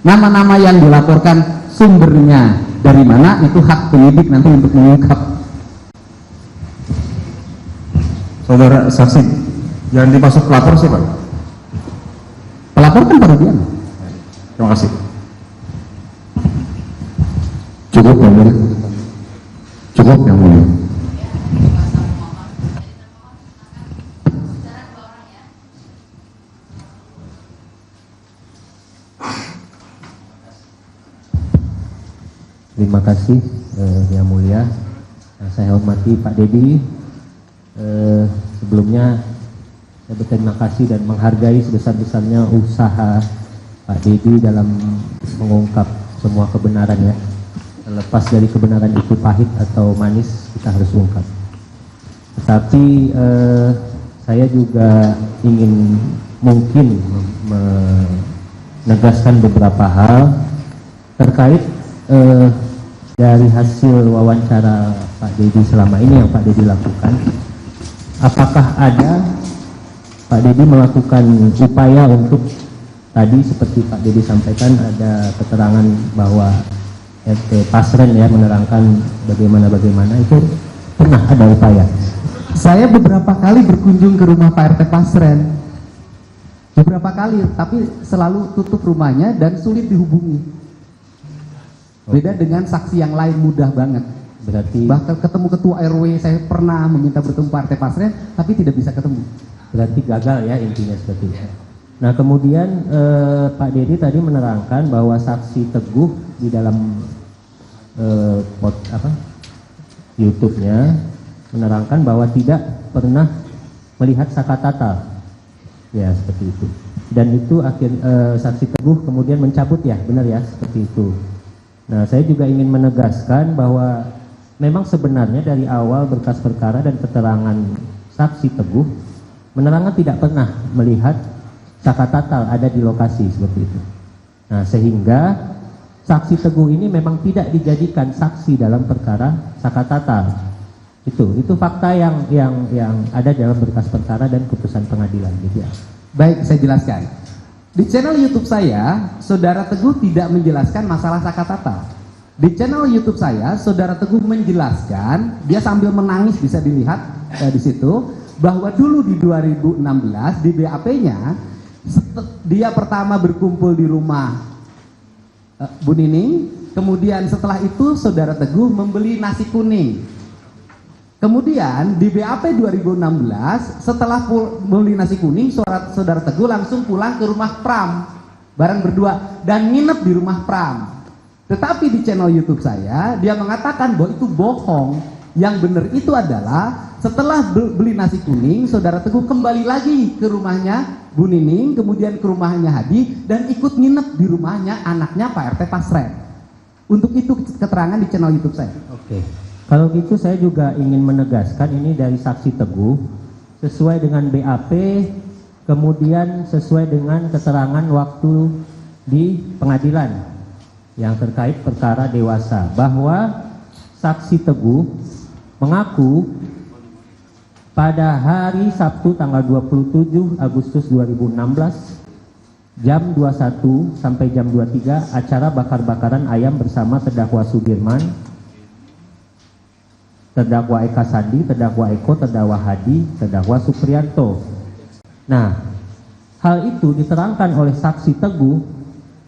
Nama-nama yang dilaporkan sumbernya dari mana, itu hak penyidik nanti untuk mengungkap. Saudara saksi, yang dimaksud pelapor siapa? Pelapor kan Pak Rudiana. Terima kasih. Cukup yang mulia. Cukup yang mulia. Terima kasih Yang Mulia. Saya hormati Pak Dedi. Sebelumnya saya berterima kasih dan menghargai sebesar-besarnya usaha Pak Dedi dalam mengungkap semua kebenaran ya. Lepas dari kebenaran itu pahit atau manis, kita harus ungkap. Tetapi saya juga ingin mungkin menegaskan beberapa hal terkait dari hasil wawancara Pak Dedi selama ini yang Pak Dedi lakukan. Apakah ada Pak Dedi melakukan upaya untuk, tadi seperti Pak Dedi sampaikan ada keterangan bahwa RT Pasren ya menerangkan bagaimana itu pernah ada upaya? Saya beberapa kali berkunjung ke rumah Pak RT Pasren, beberapa kali, tapi selalu tutup rumahnya dan sulit dihubungi. Beda dengan saksi yang lain, mudah banget. Berarti Bahkan ketemu ketua RW, saya pernah meminta bertemu Pak RT Pasren, tapi tidak bisa ketemu. berarti gagal ya intinya seperti itu. Nah kemudian Pak Dedi tadi menerangkan bahwa saksi Teguh di dalam YouTube-nya menerangkan bahwa tidak pernah melihat Sakatata, ya seperti itu. Dan itu saksi Teguh kemudian mencabut, ya benar ya, seperti itu. Nah, saya juga ingin menegaskan bahwa memang sebenarnya dari awal berkas perkara dan keterangan saksi Teguh menerangkan tidak pernah melihat Sakatata ada di lokasi seperti itu. Nah, sehingga saksi Teguh ini memang tidak dijadikan saksi dalam perkara Sakatata. Itu fakta yang ada dalam berkas perkara dan putusan pengadilan, gitu ya. Baik, saya jelaskan. Di channel YouTube saya, Saudara Teguh tidak menjelaskan masalah Sakatata. Di channel YouTube saya, Saudara Teguh menjelaskan, dia sambil menangis bisa dilihat di situ, bahwa dulu di 2016 di BAP-nya dia pertama berkumpul di rumah Bu Nining, kemudian setelah itu Saudara Teguh membeli nasi kuning. Kemudian di BAP 2016 setelah beli nasi kuning, Saudara Teguh langsung pulang ke rumah Pram bareng berdua dan nginep di rumah Pram. Tetapi di channel YouTube saya dia mengatakan bahwa itu bohong. Yang benar itu adalah setelah beli nasi kuning, Saudara Teguh kembali lagi ke rumahnya Bu Nining, kemudian ke rumahnya Hadi dan ikut nginep di rumahnya anaknya Pak RT Pasren. Untuk itu keterangan di channel YouTube saya. Oke. Kalau gitu saya juga ingin menegaskan ini dari saksi Teguh sesuai dengan BAP, kemudian sesuai dengan keterangan waktu di pengadilan yang terkait perkara dewasa, bahwa saksi Teguh mengaku pada hari Sabtu tanggal 27 Agustus 2016 jam 21 sampai jam 23 acara bakar-bakaran ayam bersama terdakwa Sudirman, terdakwa Eka Sandi, terdakwa Eko, terdakwa Hadi, terdakwa Supriyanto. Nah, hal itu diterangkan oleh saksi Teguh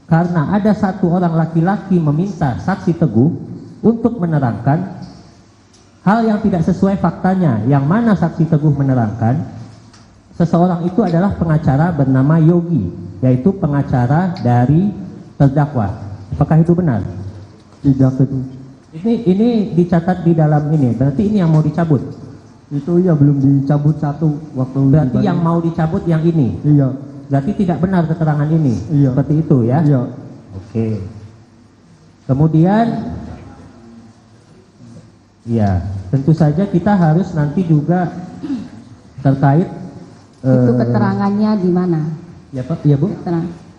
karena ada satu orang laki-laki meminta saksi Teguh untuk menerangkan hal yang tidak sesuai faktanya, yang mana saksi Teguh menerangkan seseorang itu adalah pengacara bernama Yogi, yaitu pengacara dari terdakwa. Apakah itu benar? Tidak, itu. Ini dicatat di dalam ini, berarti ini yang mau dicabut. Itu ya belum dicabut satu waktu. Berarti yang mau dicabut yang ini. Iya. Berarti tidak benar keterangan ini. Iya. Seperti itu ya. Iya. Oke. Kemudian, ya tentu saja kita harus nanti juga terkait. Itu keterangannya di mana? Ya Pak, ya Bu.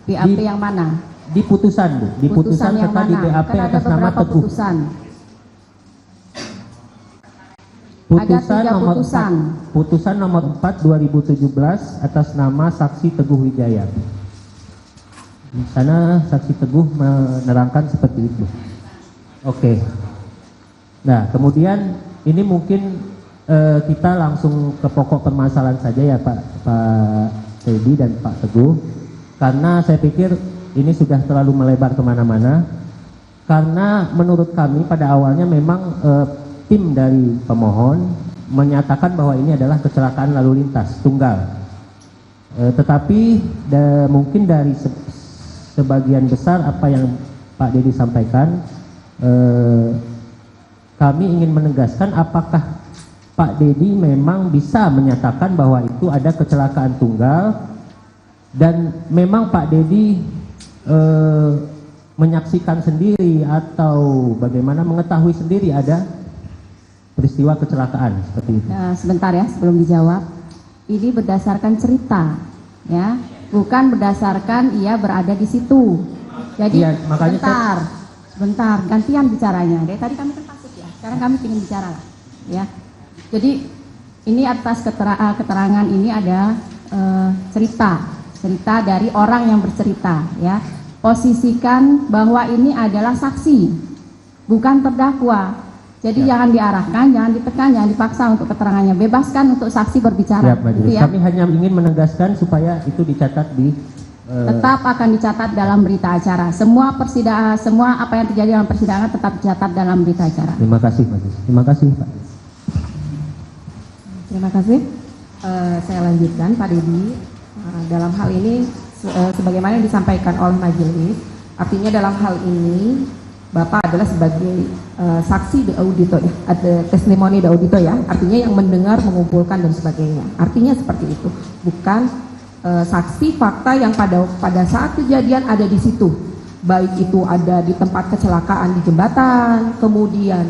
BAP yang mana? Di putusan Bu, di putusan yang serta mana? di BAP Kan ada atas nama beberapa Teguh. putusan. Putusan Ada 3 nomor putusan. 4, putusan nomor 4 2017 atas nama saksi Teguh Wijaya. Di sana saksi Teguh menerangkan seperti itu. Oke. Nah, kemudian ini mungkin kita langsung ke pokok permasalahan saja ya Pak Teddy dan Pak Teguh, karena saya pikir ini sudah terlalu melebar kemana-mana. Karena menurut kami pada awalnya memang tim dari pemohon menyatakan bahwa ini adalah kecelakaan lalu lintas tunggal. Tetapi mungkin dari sebagian besar apa yang Pak Dedi sampaikan, kami ingin menegaskan apakah Pak Dedi memang bisa menyatakan bahwa itu ada kecelakaan tunggal dan memang Pak Dedi menyaksikan sendiri atau bagaimana mengetahui sendiri ada peristiwa kecelakaan seperti itu. Sebentar ya sebelum dijawab. Ini berdasarkan cerita, ya, bukan berdasarkan ia berada di situ. Jadi ya, makanya sebentar, gantian bicaranya. Dari tadi kami kan pasif ya, sekarang kami ingin bicara, ya. Jadi ini atas keterangan ini ada cerita dari orang yang bercerita, ya. Posisikan bahwa ini adalah saksi, bukan terdakwa. Jadi jangan diarahkan, jangan ditekan, jangan dipaksa untuk keterangannya. Bebaskan untuk saksi berbicara. Gitu ya. Kami hanya ingin menegaskan supaya itu dicatat di tetap akan dicatat dalam berita acara. Semua persidangan, semua apa yang terjadi dalam persidangan tetap dicatat dalam berita acara. Terima kasih, Pak. Terima kasih, Pak. Terima kasih. Saya lanjutkan, Pak Dedi. Dalam hal ini, sebagaimana yang disampaikan oleh majelis, artinya dalam hal ini Bapak adalah sebagai saksi de audito ya, ada testimoni de audito ya, artinya yang mendengar, mengumpulkan dan sebagainya. Artinya seperti itu, bukan saksi fakta yang pada saat kejadian ada di situ, baik itu ada di tempat kecelakaan di jembatan, kemudian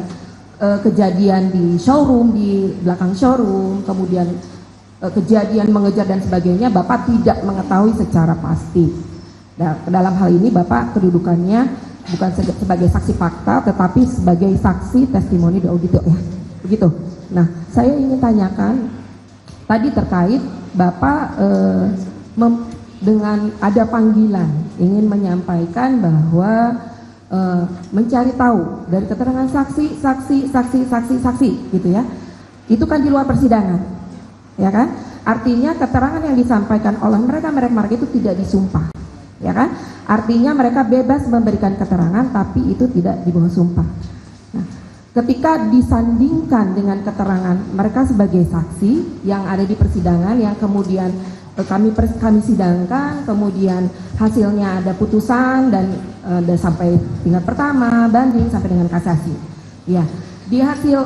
kejadian di showroom, di belakang showroom, kemudian kejadian mengejar dan sebagainya, Bapak tidak mengetahui secara pasti. Nah, dalam hal ini Bapak kedudukannya bukan sebagai saksi fakta, tetapi sebagai saksi testimoni de audito ya, begitu. Nah, saya ingin tanyakan tadi terkait Bapak dengan ada panggilan ingin menyampaikan bahwa mencari tahu dari keterangan saksi gitu ya, itu kan di luar persidangan. Ya kan, artinya keterangan yang disampaikan oleh mereka itu tidak disumpah, ya kan, artinya mereka bebas memberikan keterangan tapi itu tidak di bawah sumpah. Nah, ketika disandingkan dengan keterangan mereka sebagai saksi yang ada di persidangan yang kemudian kami sidangkan, kemudian hasilnya ada putusan dan sampai tingkat pertama, banding sampai dengan kasasi. Ya, di hasil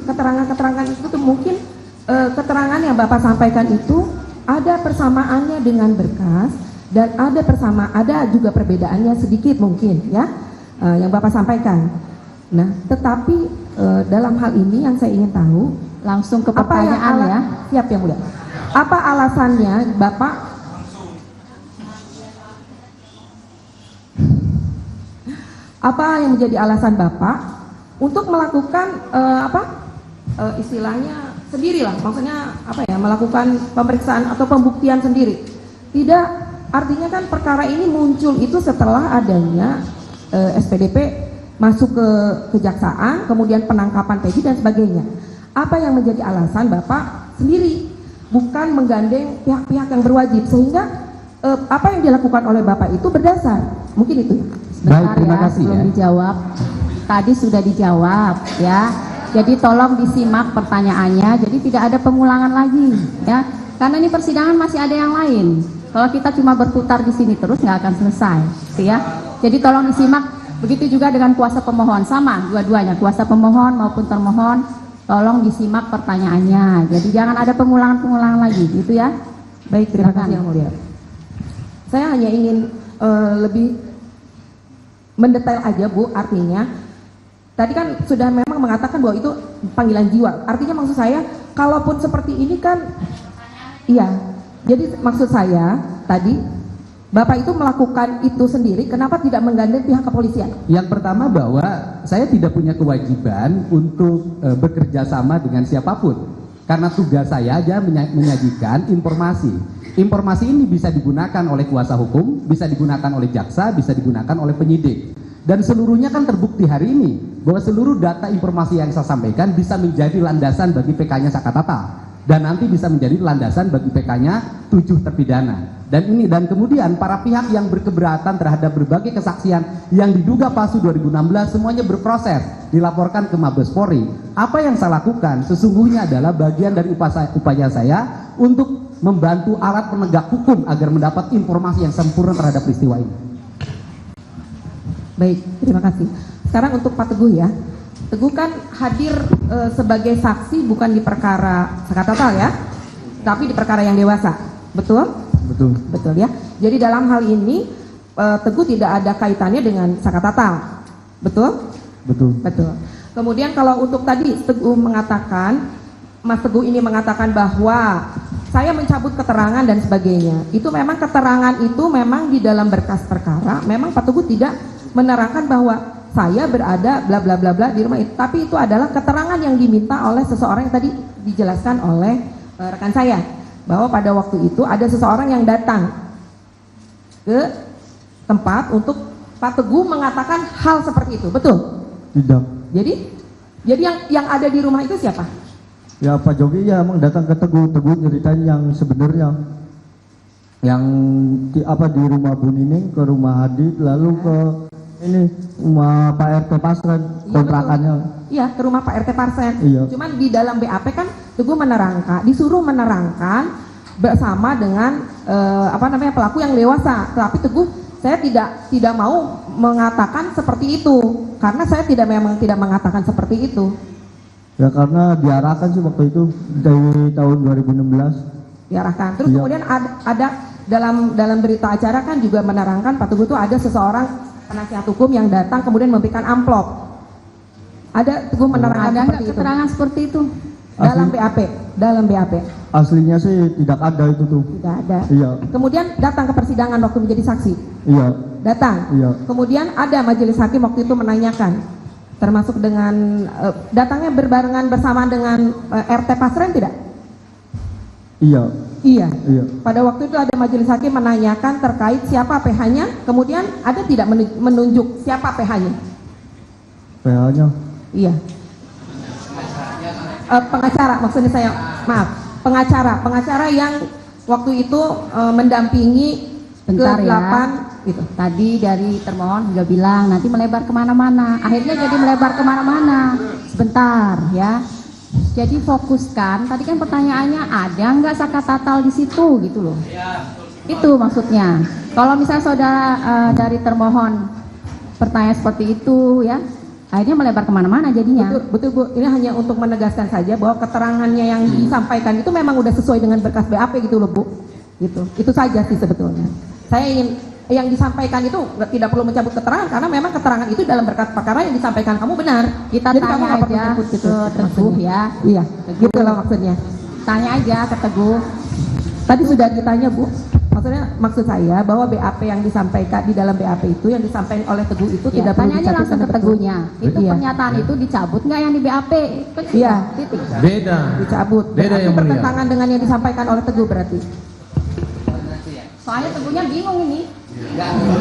keterangan-keterangan itu tuh mungkin keterangan yang Bapak sampaikan itu ada persamaannya dengan berkas dan ada juga perbedaannya sedikit mungkin ya, yang Bapak sampaikan. Nah, tetapi dalam hal ini yang saya ingin tahu, Langsung ke pertanyaan ya. Siap yang mulia. Apa alasannya Bapak yang menjadi alasan Bapak untuk melakukan istilahnya sendirilah, maksudnya melakukan pemeriksaan atau pembuktian sendiri? Tidak, artinya kan perkara ini muncul itu setelah adanya SPDP masuk ke kejaksaan, kemudian penangkapan Peggy dan sebagainya. Apa yang menjadi alasan Bapak sendiri, bukan menggandeng pihak-pihak yang berwajib, sehingga apa yang dilakukan oleh Bapak itu berdasar? Mungkin itu. Baik, terima kasih belum ya. dijawab. Tadi sudah dijawab ya. Jadi tolong disimak pertanyaannya, jadi tidak ada pengulangan lagi ya. Karena ini persidangan masih ada yang lain. Kalau kita cuma berputar di sini terus nggak akan selesai, ya. Jadi tolong disimak. Begitu juga dengan kuasa pemohon, sama dua-duanya, kuasa pemohon maupun termohon, tolong disimak pertanyaannya. Jadi jangan ada pengulangan-pengulangan lagi, gitu ya. Baik, terima kasih yang mulia. Saya hanya ingin lebih mendetail aja Bu, artinya tadi kan sudah memang mengatakan bahwa itu panggilan jiwa. Artinya maksud saya, kalaupun seperti ini kan, iya. Jadi maksud saya tadi, Bapak itu melakukan itu sendiri, kenapa tidak menggandeng pihak kepolisian? Yang pertama bahwa saya tidak punya kewajiban untuk bekerja sama dengan siapapun. Karena tugas saya aja menyajikan informasi. Informasi ini bisa digunakan oleh kuasa hukum, bisa digunakan oleh jaksa, bisa digunakan oleh penyidik. Dan seluruhnya kan terbukti hari ini bahwa seluruh data informasi yang saya sampaikan bisa menjadi landasan bagi PK-nya Sakatata dan nanti bisa menjadi landasan bagi PK-nya 7 terpidana. Dan kemudian para pihak yang berkeberatan terhadap berbagai kesaksian yang diduga palsu 2016 semuanya berproses, dilaporkan ke Mabes Polri. Apa yang saya lakukan sesungguhnya adalah bagian dari upaya saya untuk membantu alat penegak hukum agar mendapat informasi yang sempurna terhadap peristiwa ini. Baik, terima kasih. Sekarang untuk Pak Teguh ya. Teguh kan hadir sebagai saksi bukan di perkara Sakatata ya, tapi di perkara yang dewasa. Betul? Betul. Betul ya. Jadi dalam hal ini Teguh tidak ada kaitannya dengan Sakatata. Betul? Betul. Betul. Kemudian kalau untuk tadi Teguh mengatakan, Mas Teguh ini mengatakan bahwa saya mencabut keterangan dan sebagainya. Itu memang keterangan itu memang di dalam berkas perkara, memang Pak Teguh tidak menerangkan bahwa saya berada bla bla bla bla di rumah itu, tapi itu adalah keterangan yang diminta oleh seseorang yang tadi dijelaskan oleh rekan saya, bahwa pada waktu itu ada seseorang yang datang ke tempat untuk Pak Teguh mengatakan hal seperti itu, betul? Tidak. Jadi yang ada di rumah itu siapa? Ya Pak Jogi ya emang datang ke Teguh nyeritain yang sebenarnya, yang di rumah Bu Nining, ke rumah Hadid, lalu ke ini rumah Pak RT Pasren, kontrakannya. Iya, ke rumah Pak RT Pasren. Iya. Cuman di dalam BAP kan Teguh disuruh menerangkan bersama dengan pelaku yang dewasa. Tapi Teguh saya tidak mau mengatakan seperti itu karena saya memang tidak mengatakan seperti itu. Ya karena diarahkan sih waktu itu dari tahun 2016. Diarahkan. Terus Iya. kemudian ada dalam berita acara kan juga menerangkan Pak Teguh itu ada seseorang penasihat hukum yang datang kemudian memberikan amplop. Ada Teguh menerangkan Ada nggak seperti itu. keterangan seperti itu? Dalam BAP. Aslinya sih tidak ada itu tuh. Tidak ada. Iya, Kemudian datang ke persidangan waktu menjadi saksi. iya, Datang. iya. Kemudian ada majelis hakim waktu itu menanyakan, termasuk dengan datangnya berbarengan bersama dengan RT Pasren tidak? Iya, Iya. iya. Pada waktu itu ada majelis hakim menanyakan terkait siapa PH-nya, kemudian ada tidak menunjuk siapa PH-nya? PH-nya. Iya. Pengacara, maksudnya saya, maaf, pengacara yang waktu itu mendampingi Bentar ya. ke-8 gitu. Tadi dari termohon juga bilang nanti melebar kemana-mana, akhirnya jadi melebar kemana-mana. Sebentar ya, jadi fokuskan, tadi kan pertanyaannya ada nggak zakat tatal di situ gitu loh. Itu maksudnya. Kalau misalnya saudara dari termohon pertanyaan seperti itu ya, akhirnya melebar kemana-mana jadinya. Betul Bu, ini hanya untuk menegaskan saja bahwa keterangannya yang disampaikan itu memang udah sesuai dengan berkas BAP gitu loh Bu. Gitu. Itu saja sih sebetulnya. Saya ingin yang disampaikan itu tidak perlu mencabut keterangan karena memang keterangan itu dalam berkas perkara yang disampaikan kamu benar. Kita Jadi kamu tanya nggak perlu aja cabut gitu, ke Teguh maksudnya. ya. Iya, Teguh. gitu loh maksudnya. Tanya aja ke Teguh. Tadi sudah ditanya Bu. Maksud saya bahwa BAP yang disampaikan di dalam BAP itu yang disampaikan oleh Teguh itu Ya, tidak perlu tanya aja dicabut langsung ke karena betul. Teguhnya. Itu Iya. pernyataan itu dicabut nggak yang di BAP? Kan Iya. titik. Beda. Dicabut. Beda Berarti yang mulia. bertentangan dengan yang disampaikan oleh Teguh berarti. Soalnya Teguhnya bingung ini.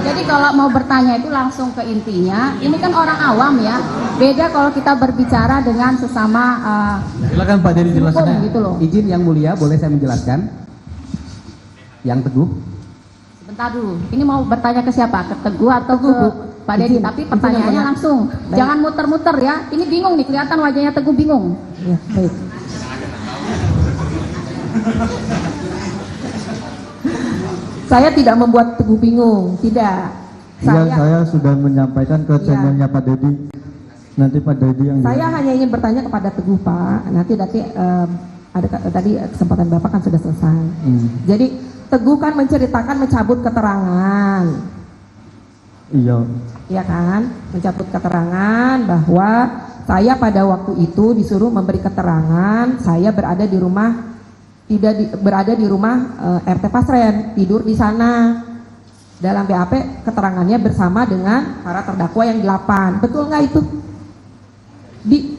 Jadi kalau mau bertanya itu langsung ke intinya. Ini kan orang awam ya. Beda kalau kita berbicara dengan sesama Silakan Pak Dedi hukum jelaskan. gitu loh. Izin yang mulia, boleh saya menjelaskan? Yang Teguh? Sebentar dulu. Ini mau bertanya ke siapa? Ke Teguh atau ke Pak Dedi? Izin. Tapi Izin pertanyaannya yang mulia. langsung. Baik. Jangan muter-muter ya. Ini bingung nih, kelihatan wajahnya Teguh bingung. Ya, baik. Saya tidak membuat Teguh bingung, tidak. Iya, saya sudah menyampaikan ke Iya. channelnya Pak Dedi. Nanti Pak Dedi yang Saya hanya ingin bertanya kepada Teguh Pak. Nanti tadi kesempatan Bapak kan sudah selesai. Jadi Teguh kan menceritakan mencabut keterangan, Iya, ya kan? Mencabut keterangan bahwa saya pada waktu itu disuruh memberi keterangan saya berada di rumah berada di rumah RT Pasren, tidur di sana. Dalam BAP keterangannya bersama dengan para terdakwa yang 8. Betul nggak itu?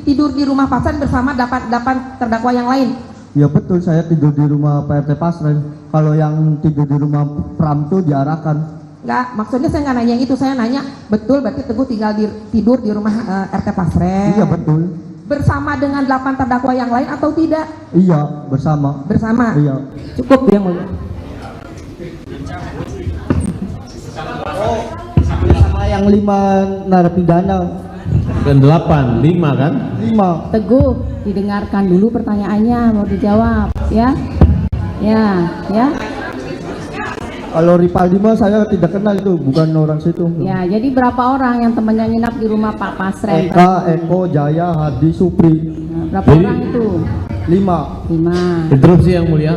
Tidur di rumah Pasren bersama 8 terdakwa yang lain. ya betul, saya tidur di rumah Pak RT Pasren. Kalau yang tidur di rumah Pram itu diarahkan. Enggak, maksudnya saya nggak nanya yang itu, saya nanya betul berarti Teguh tinggal tidur di rumah RT Pasren. Iya betul. Bersama dengan 8 terdakwa yang lain atau tidak? Iya, bersama. Bersama. Iya. Cukup yang mulia. Bersama yang 5 narapidana. Dan 8, 5 kan? 5. Teguh, didengarkan dulu pertanyaannya, mau dijawab ya. Ya. Kalau Ripaldi mah saya tidak kenal itu, bukan orang situ. Ya, jadi berapa orang yang temannya nginap di rumah Pak Pasren? Eka, Eko, Jaya, Hadi, Supri. Nah, berapa Jadi- orang itu? 5. 5. Interupsi yang mulia,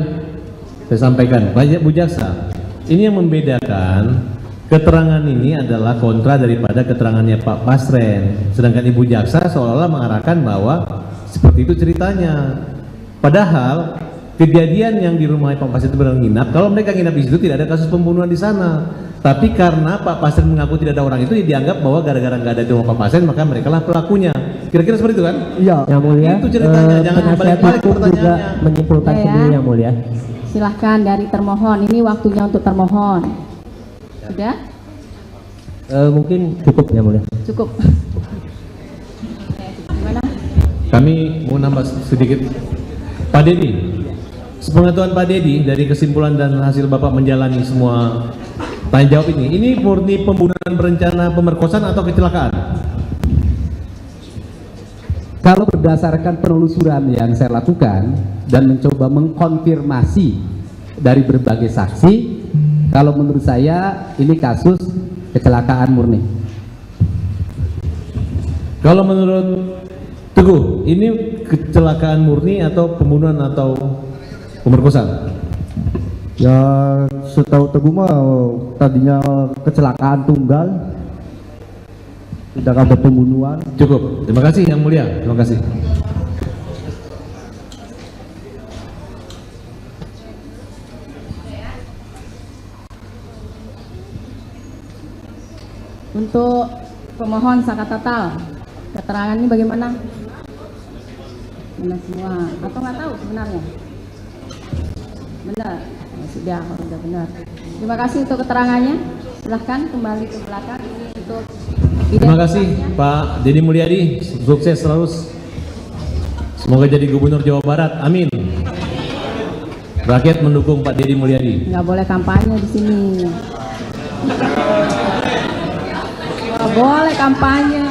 saya sampaikan, banyak Bu Jaksa. Ini yang membedakan, keterangan ini adalah kontra daripada keterangannya Pak Pasren. Sedangkan Ibu Jaksa seolah-olah mengarahkan bahwa seperti itu ceritanya. Padahal kejadian yang di rumah Pak Pasren itu benar nginap, kalau mereka nginap di situ tidak ada kasus pembunuhan di sana. Tapi karena Pak Pasren mengaku tidak ada orang itu, ya dianggap bahwa gara-gara nggak ada di rumah Pak Pasren maka mereka lah pelakunya. Kira-kira seperti itu kan? Iya. Yang mulia, Itu ceritanya, jangan penasihat dibalik-balik hukum juga pertanyaannya. menyimpulkan Ya, ya. sendiri yang mulia. Silahkan dari termohon, ini waktunya untuk termohon. Sudah? Mungkin cukup yang mulia. Cukup. Gimana? Kami mau nambah sedikit. Pak Dedi, sepengetahuan Pak Dedi dari kesimpulan dan hasil Bapak menjalani semua tanya jawab ini murni pembunuhan berencana pemerkosaan atau kecelakaan? Kalau berdasarkan penelusuran yang saya lakukan dan mencoba mengkonfirmasi dari berbagai saksi, Kalau menurut saya ini kasus kecelakaan murni. Kalau menurut Teguh, ini kecelakaan murni atau pembunuhan atau pemerkosaan? Ya setahu Teguh mah tadinya kecelakaan tunggal, tidak ada pembunuhan. Cukup. Terima kasih Yang Mulia. Terima kasih. Untuk pemohon Saka Tatal, keterangan ini bagaimana? Benar semua atau nggak tahu sebenarnya? Benar, ya sudah kalau sudah benar. Terima kasih untuk keterangannya. Silahkan kembali ke belakang ini untuk Terima kasih Pak Deddy Mulyadi. Sukses terus. Semoga jadi Gubernur Jawa Barat. Amin. Rakyat mendukung Pak Deddy Mulyadi. nggak boleh kampanye di sini. Nggak boleh kampanye.